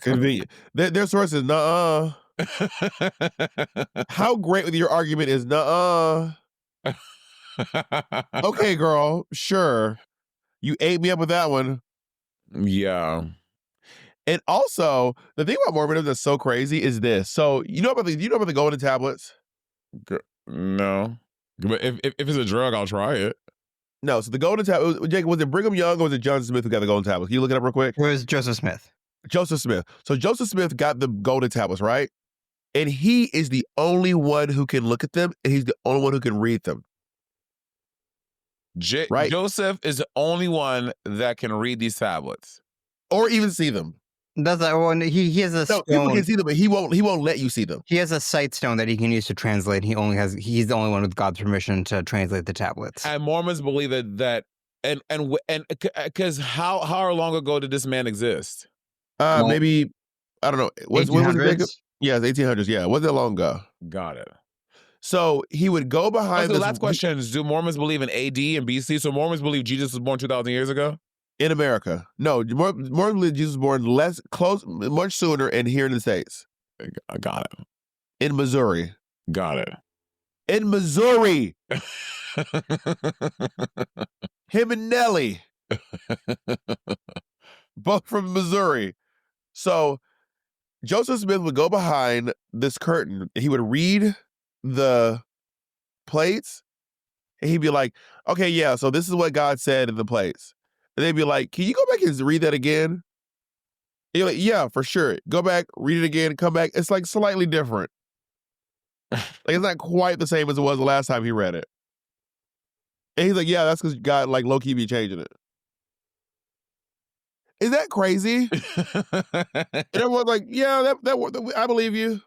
S1: Convenient. Their source is nuh-uh. How great with your argument is nuh-uh. Okay, girl, sure. You ate me up with that one.
S2: Yeah.
S1: And also, the thing about Mormonism that's so crazy is this. So, you know about the golden tablets?
S2: No. But if it's a drug, I'll try it.
S1: No, so the golden tablets, Jake, was it Brigham Young or was it John Smith who got the golden tablets? Can you look it up real quick?
S3: It was Joseph Smith.
S1: Joseph Smith. So Joseph Smith got the golden tablets, right? And he is the only one who can look at them, and he's the only one who can read them. Right?
S2: Joseph is the only one that can read these tablets.
S1: Or even see them.
S3: That's that one. He has a stone.
S1: People can see them, but he won't let you see them.
S3: He has a sight stone that he can use to translate. He's the only one with God's permission to translate the tablets.
S2: And Mormons believe that and because how long ago did this man exist?
S1: Maybe, I don't know. When was Jacob?
S3: 1800s?
S1: Yeah, it's 1800s. Yeah, wasn't that long ago?
S2: Got it.
S1: So he would go behind.
S2: The last question is: do Mormons believe in AD and BC? So Mormons believe Jesus was born 2,000 years ago
S1: in America. No, Mormons believe Jesus was born much sooner, and here in the States.
S2: Got it.
S1: In Missouri.
S2: Got it.
S1: in Missouri. Him and Nelly, both from Missouri. So Joseph Smith would go behind this curtain. He would read the plates, and he'd be like, okay, yeah, so this is what God said in the plates. And they'd be like, can you go back and read that again? And you're like, yeah, for sure. Go back, read it again, come back. It's like slightly different. Like it's not quite the same as it was the last time he read it. And he's like, yeah, that's because God like low-key be changing it. Is that crazy? And everyone's like, yeah, that I believe you.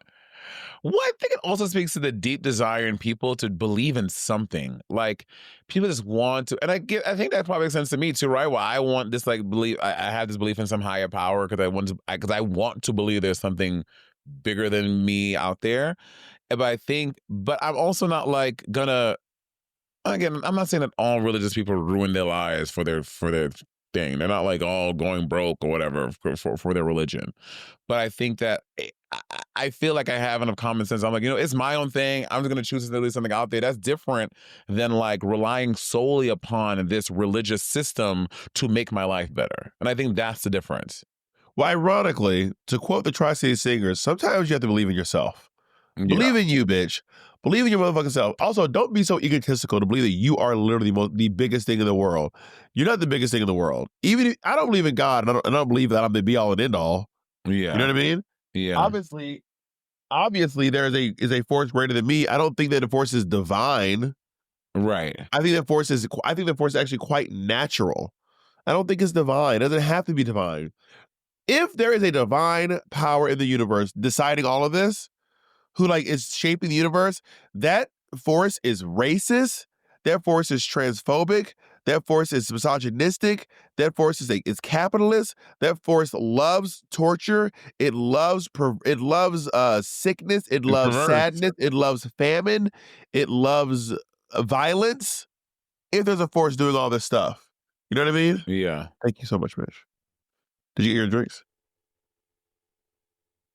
S2: Well, I think it also speaks to the deep desire in people to believe in something. Like people just want to, and I think that probably makes sense to me too, right? Well, I want this like belief. I have this belief in some higher power because I want to believe there's something bigger than me out there. But I'm also not like gonna. Again, I'm not saying that all religious people ruin their lives for their thing. They're not like all going broke or whatever for their religion. But I think that I feel like I have enough common sense. I'm like, it's my own thing. I'm just going to choose to leave something out there. That's different than like relying solely upon this religious system to make my life better. And I think that's the difference.
S1: Well, ironically, to quote the Tri-City Singers, sometimes you have to believe in yourself. Yeah. Believe in you, bitch. Believe in your motherfucking self. Also, don't be so egotistical to believe that you are literally the biggest thing in the world. You're not the biggest thing in the world. Even if, I don't believe in God, and I don't believe that I'm the be all and end all.
S2: Yeah,
S1: you know what I mean?
S2: Yeah.
S1: Obviously, there is a force greater than me. I don't think that the force is divine.
S2: Right.
S1: I think the force is actually quite natural. I don't think it's divine. It doesn't have to be divine. If there is a divine power in the universe deciding all of this, who like is shaping the universe, that force is racist, that force is transphobic, that force is misogynistic, that force is capitalist, that force loves torture, it loves sickness, it loves sadness, it loves famine, it loves violence. If there's a force doing all this stuff, you know what I mean?
S2: Yeah.
S1: Thank you so much, Mitch. Did you get your drinks?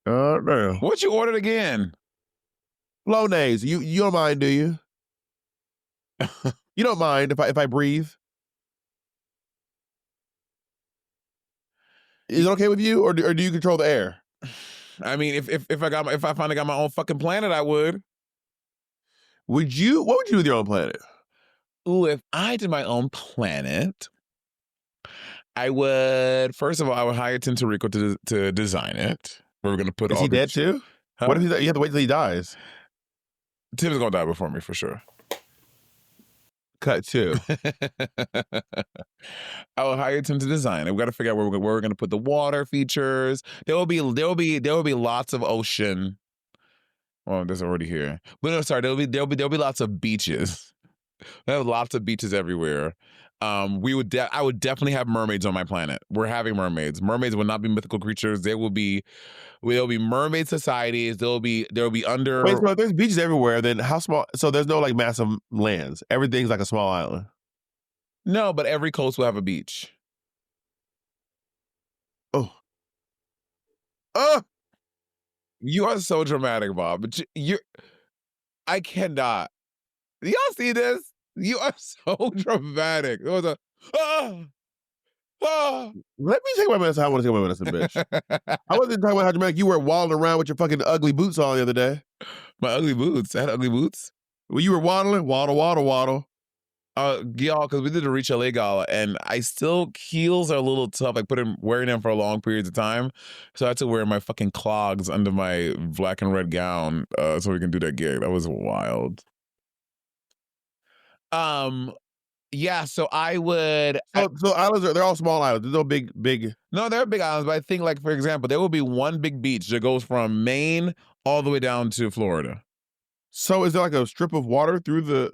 S1: No.
S2: What you ordered again?
S1: Flonase. You don't mind, do you? You don't mind if I breathe? Is it okay with you, or do you control the air?
S2: I mean, if I finally got my own fucking planet, I would.
S1: What would you do with your own planet?
S2: Ooh, if I did my own planet, I would, first of all, I would hire Tim Tirico to design it. We're going to put
S1: Is he dead too? Huh? What if you have to wait till he dies?
S2: Tim's going to die before me for sure.
S1: Cut two.
S2: I will hire Tim to design it. We got to figure out where we're going to put the water features. There will be lots of ocean. Well, that's already here. But no, sorry. There'll be lots of beaches. There are lots of beaches everywhere. I would definitely have mermaids on my planet. We're having mermaids. Mermaids will not be mythical creatures. There'll be mermaid societies. There'll be under.
S1: Wait, so if there's beaches everywhere, then how small? So there's no like massive lands. Everything's like a small island.
S2: No, but every coast will have a beach.
S1: Oh.
S2: You are so dramatic, Bob. But I cannot. Do y'all see this? You are so dramatic. It was a
S1: Let me take my medicine. I want to take my medicine, bitch. I wasn't talking about how dramatic you were waddling around with your fucking ugly boots on the other day.
S2: My ugly boots? I had ugly boots?
S1: Well, you were waddling, waddle.
S2: Y'all, because we did a Reach LA gala, and heels are a little tough. Wearing them for long periods of time, so I had to wear my fucking clogs under my black and red gown so we can do that gig. That was wild. Yeah, so I would.
S1: So islands they're all small islands. There's no big.
S2: No, they're big islands, but I think, like, for example, there will be one big beach that goes from Maine all the way down to Florida.
S1: So is there like a strip of water through the?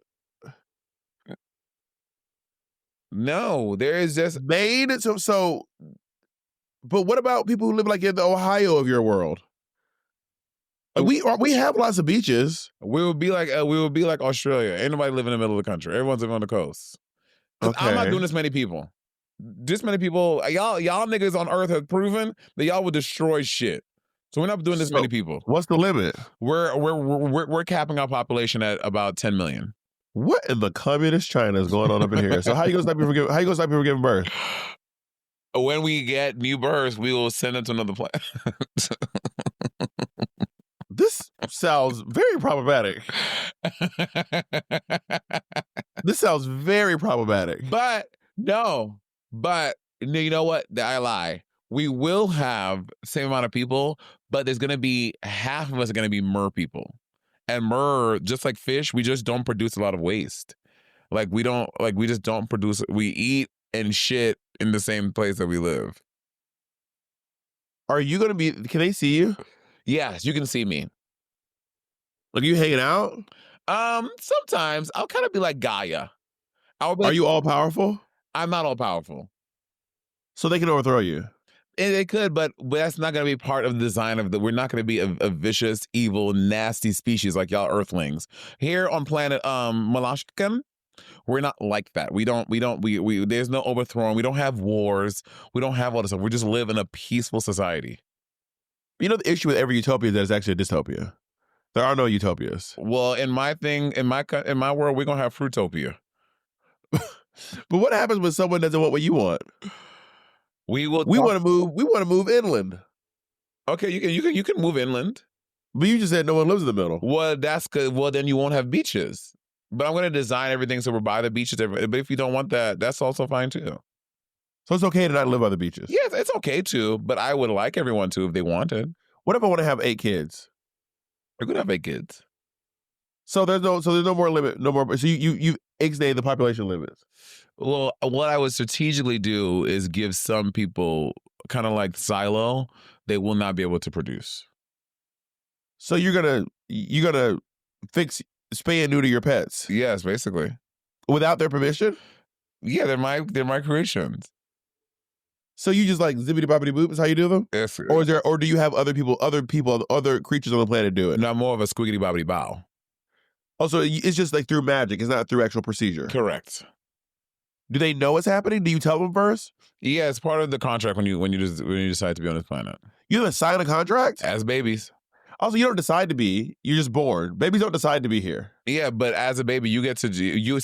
S2: No, there is just
S1: Maine. So, but what about people who live like in the Ohio of your world? We have lots of beaches.
S2: We would be like Australia. Ain't nobody living in the middle of the country. Everyone's living on the coast. Okay. I'm not doing this many people. This many people, y'all niggas on Earth have proven that y'all would destroy shit. So we're not doing this many people.
S1: What's the limit?
S2: We're capping our population at about 10 million.
S1: What in the communist China is going on up in here? So how you gonna stop people from giving birth?
S2: When we get new births, we will send them to another planet.
S1: This sounds very problematic. This sounds very problematic.
S2: But you know what? I lie. We will have the same amount of people, but there's going to be half of us are going to be mer people. And mer, just like fish, we just don't produce a lot of waste. We just don't produce, we eat and shit in the same place that we live.
S1: Are you going to be, can they see you?
S2: Yes, you can see me.
S1: Like you hanging out?
S2: Sometimes I'll kind of be like Gaia.
S1: Are you all powerful?
S2: I'm not all powerful.
S1: So they can overthrow you?
S2: They could, but that's not going to be part of the design of we're not going to be a vicious, evil, nasty species like y'all Earthlings. Here on planet Malashkan, we're not like that. We there's no overthrowing. We don't have wars. We don't have all this stuff. We just live in a peaceful society.
S1: You know, the issue with every utopia is that it's actually a dystopia. There are no utopias.
S2: Well, in my world, we're going to have Fruitopia.
S1: But what happens when someone doesn't want what you want? We want to move inland.
S2: Okay, you can move inland.
S1: But you just said no one lives in the middle.
S2: Well, that's good. Well, then you won't have beaches. But I'm going to design everything so we're by the beaches. But if you don't want that, that's also fine too.
S1: So it's okay to not live by the beaches?
S2: Yes, it's okay to, but I would like everyone to if they wanted.
S1: What if I want to have 8 kids?
S2: You're going to have 8 kids.
S1: So there's no more limit, no more. So you ixnay the population limits.
S2: Well, what I would strategically do is give some people kind of like silo, they will not be able to produce.
S1: So you're gonna fix spay and neuter your pets?
S2: Yes, basically.
S1: Without their permission?
S2: Yeah, they're my creations.
S1: So you just like zippity boppity boop is how you do them?
S2: Yes.
S1: Or do you have other creatures on the planet do it?
S2: No, more of a squiggity bobbity bow.
S1: Also, it's just like through magic. It's not through actual procedure.
S2: Correct.
S1: Do they know what's happening? Do you tell them first?
S2: Yeah, it's part of the contract when you decide to be on this planet.
S1: You have to sign a contract?
S2: As babies.
S1: Also, you don't decide to be. You're just born. Babies don't decide to be here.
S2: Yeah, but as a baby, you get to you're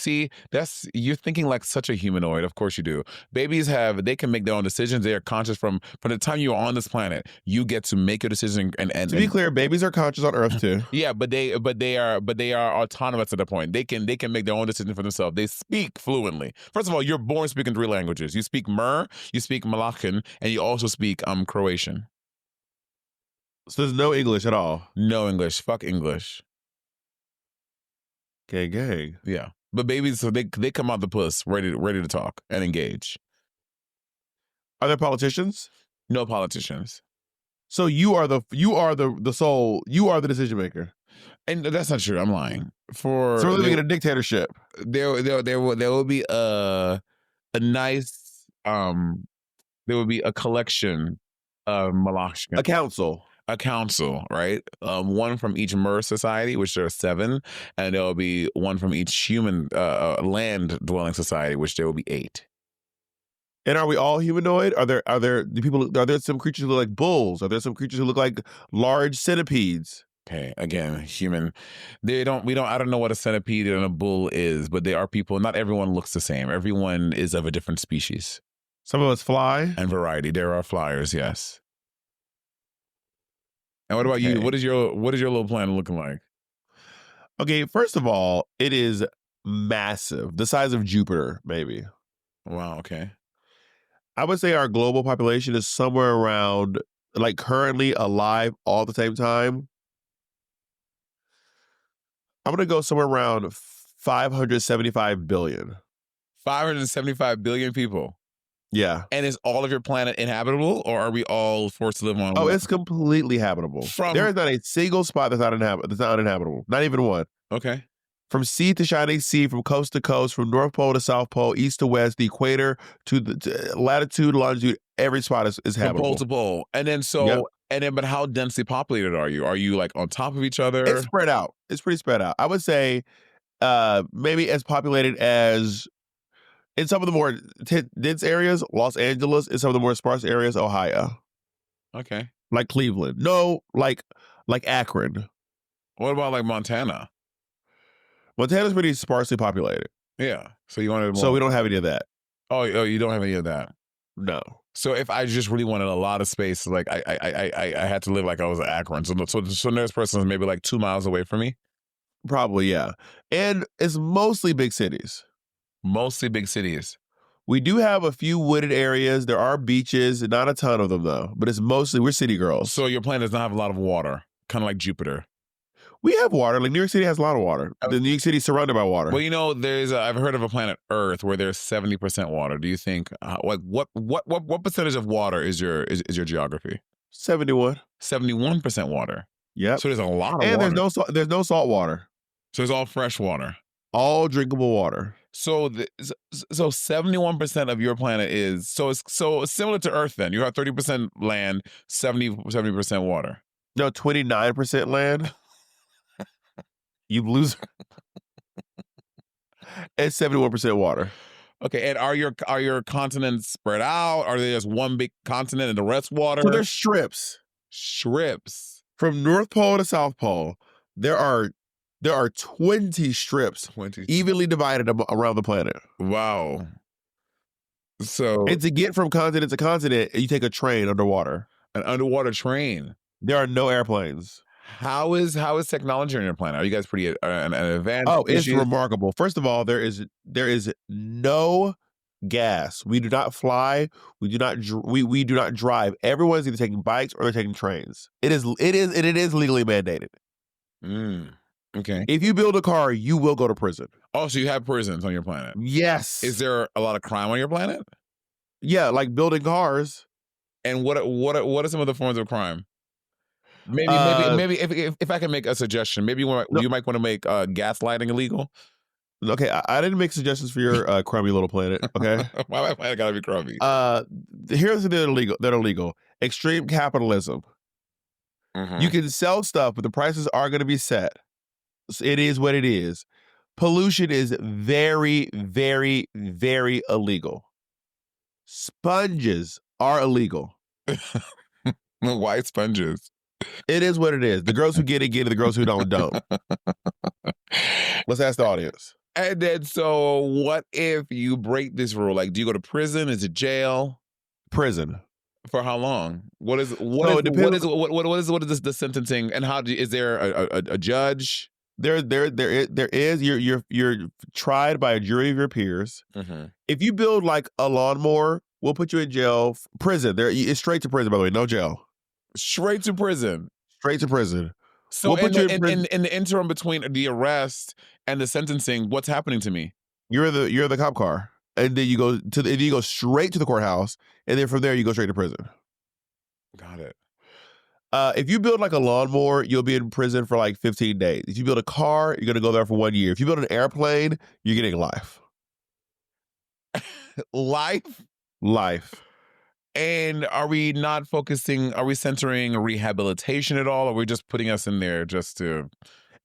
S2: thinking like such a humanoid. Of course you do. Babies they can make their own decisions. They are conscious from the time you are on this planet. You get to make your decision and
S1: to be clear, babies are conscious on Earth too.
S2: Yeah, but they are autonomous at the point. They can make their own decision for themselves. They speak fluently. First of all, you're born speaking 3 languages. You speak Mer, you speak Malaccan, and you also speak Croatian.
S1: So there's no English at all?
S2: No English. Fuck English.
S1: Gang.
S2: Yeah. But babies, so they come out the puss ready to talk and engage.
S1: Are there politicians?
S2: No politicians.
S1: So you are the soul, you are the decision maker.
S2: And that's not true. I'm lying.
S1: So we're living in a dictatorship.
S2: There will be a nice there will be a collection of Malashkan. A council, right? One from each Mer society, which there are 7, and there will be one from each human land-dwelling society, which there will be 8.
S1: And are we all humanoid? Are there some creatures who look like bulls? Are there some creatures who look like large centipedes?
S2: Okay, again, human. I don't know what a centipede and a bull is, but they are people. Not everyone looks the same. Everyone is of a different species.
S1: Some of us fly.
S2: And variety. There are flyers, yes. And what about you? What is your little planet looking like?
S1: Okay, first of all, it is massive. The size of Jupiter, maybe.
S2: Wow, okay.
S1: I would say our global population is somewhere around, like currently alive all at the same time. I'm going to go somewhere around 575 billion.
S2: 575 billion people?
S1: Yeah.
S2: And is all of your planet inhabitable, or are we all forced to live on?
S1: Oh, it's completely habitable. There is not a single spot that's not uninhabitable. Not even one.
S2: Okay.
S1: From sea to shining sea, from coast to coast, from North Pole to South Pole, east to west, the equator to latitude, longitude, every spot is habitable.
S2: From pole to pole. And then, but how densely populated are you? Are you like on top of each other?
S1: It's spread out. It's pretty spread out. I would say maybe as populated as, in some of the more dense areas, Los Angeles. In some of the more sparse areas, Ohio.
S2: Okay.
S1: Like Cleveland. No, like Akron.
S2: What about like Montana?
S1: Montana's pretty sparsely populated.
S2: Yeah. So you wanted more.
S1: So we don't have any of that.
S2: Oh, you don't have any of that.
S1: No.
S2: So if I just really wanted a lot of space, like I had to live like I was in Akron. So nearest person is maybe like 2 miles away from me.
S1: Probably, yeah. And it's mostly big cities.
S2: Mostly big cities.
S1: We do have a few wooded areas. There are beaches, not a ton of them though. But it's mostly, we're city girls.
S2: So your planet does not have a lot of water, kind of like Jupiter.
S1: We have water. Like New York City has a lot of water. The New York City is surrounded by water.
S2: Well, you know, I've heard of a planet Earth where there's 70% water. Do you think like what percentage of water is your geography?
S1: 71.
S2: 71% water.
S1: Yep.
S2: So there's a lot of
S1: and
S2: water.
S1: there's no salt water.
S2: So it's all fresh water.
S1: All drinkable water.
S2: So 71% of your planet is it's similar to Earth. Then you have 30% land, 70% water.
S1: No, 29% land. You loser. It's 71% water.
S2: Okay, and are your continents spread out? Are they just one big continent and the rest water?
S1: So there's strips.
S2: Strips.
S1: From North Pole to South Pole, there are 20 strips
S2: 20.
S1: evenly divided around the planet.
S2: Wow. So
S1: And to get from continent to continent, you take a train underwater.
S2: An underwater train.
S1: There are no airplanes.
S2: How is technology on your planet? Are you guys pretty an advanced?
S1: Oh, it's remarkable. First of all, there is no gas. We do not fly. We do not we do not drive. Everyone's either taking bikes or they're taking trains. It is legally mandated.
S2: Okay.
S1: If you build a car, you will go to prison.
S2: Oh, so you have prisons on your planet?
S1: Yes.
S2: Is there a lot of crime on your planet?
S1: Yeah, like building cars.
S2: And what are some of the forms of crime? Maybe if I can make a suggestion, maybe you might want to make gaslighting illegal.
S1: Okay, I didn't make suggestions for your crummy little planet. Okay,
S2: why my planet gotta be crummy?
S1: Here's the that are illegal. Extreme capitalism.
S2: Mm-hmm.
S1: You can sell stuff, but the prices are going to be set. So it is what it is. Pollution is very, very, very illegal. Sponges are illegal.
S2: Why sponges?
S1: It is what it is. The girls who get it, get it. The girls who don't. Let's ask the audience.
S2: And then, so what if you break this rule? Like, do you go to prison? Is it jail?
S1: Prison.
S2: For how long? What is the sentencing? And is there a judge?
S1: There is. You're tried by a jury of your peers.
S2: Mm-hmm.
S1: If you build like a lawnmower, we'll put you in jail. Prison. It's straight to prison, by the way. No jail.
S2: Straight to prison.
S1: Straight to prison.
S2: So
S1: we'll put you
S2: in the interim between the arrest and the sentencing, what's happening to me?
S1: You're the cop car, and then you go straight to the courthouse, and then from there you go straight to prison.
S2: Got it.
S1: If you build like a lawnmower, you'll be in prison for like 15 days. If you build a car, you're gonna go there for 1 year. If you build an airplane, you're getting life. Life.
S2: And are we centering rehabilitation at all, or are we just putting us in there just to?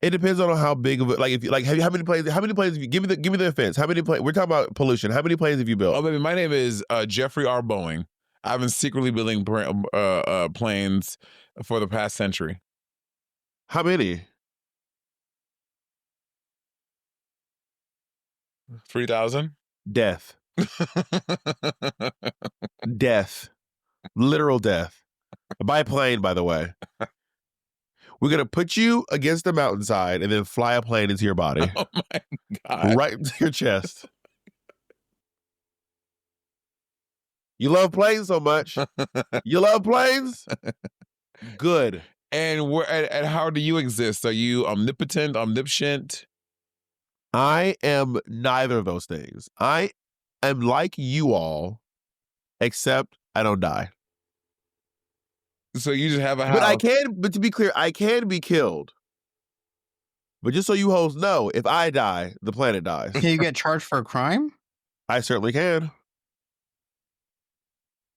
S1: It depends on how big of it. Like, if you like, how many planes have you? Give me the offense. How many planes? We're talking about pollution. How many planes have you built?
S2: Oh, baby, my name is Jeffrey R. Boeing. I've been secretly building planes for the past century.
S1: How many?
S2: 3,000.
S1: Death. Death. Literal death. By plane, by the way. We're going to put you against the mountainside and then fly a plane into your body.
S2: Oh my God.
S1: Right into your chest. You love planes so much. You love planes? Good.
S2: And how do you exist? Are you omnipotent, omniscient?
S1: I am neither of those things. I am like you all, except I don't die.
S2: So you just have a house.
S1: But to be clear, I can be killed. But just so you hoes know, if I die, the planet dies.
S3: Can you get charged for a crime?
S1: I certainly can.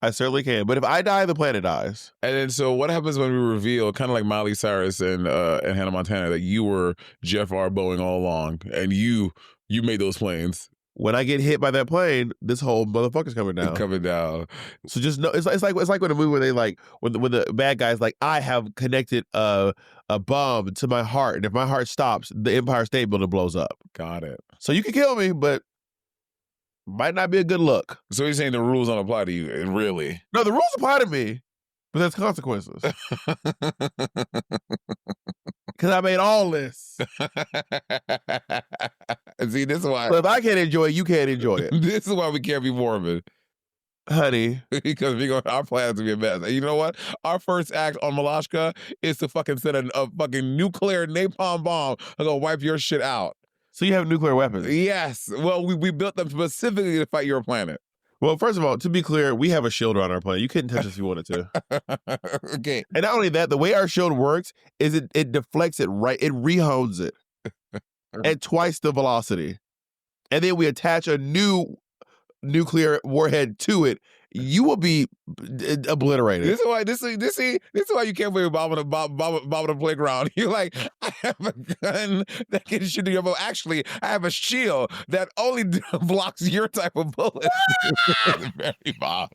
S1: But if I die, the planet dies.
S2: And then, so what happens when we reveal, kind of like Miley Cyrus and Hannah Montana, that you were Jeff R. Boeing all along, and you made those planes?
S1: when I get hit by that plane, this whole motherfucker's coming down.
S2: It's coming down.
S1: So just know it's like when a movie where they like when the bad guy's like, I have connected a bomb to my heart, and if my heart stops, the Empire State Building blows up.
S2: Got it.
S1: So you can kill me, but might not be a good look.
S2: So you're saying the rules don't apply to you, really?
S1: No, the rules apply to me, but there's consequences. Because I made all this.
S2: See, this is why.
S1: So if I can't enjoy it, you can't enjoy it.
S2: This is why we can't be morbid.
S1: Honey.
S2: Because our plan is to be a mess. And you know what? Our first act on Malashka is to fucking set a fucking nuclear napalm bomb and go wipe your shit out.
S1: So you have nuclear weapons?
S2: Yes. Well, we built them specifically to fight your planet.
S1: Well, first of all, to be clear, we have a shield around our planet. You couldn't touch us if you wanted to.
S2: Okay.
S1: And not only that, the way our shield works is it deflects it right. It rehones it at twice the velocity. And then we attach a new nuclear warhead to it. You will be obliterated.
S2: This is why you can't play bomb on the playground. You're like, I have a gun that can shoot your bow. Actually, I have a shield that only blocks your type of bullet. Very bomb.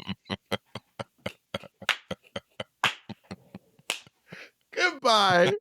S1: Goodbye.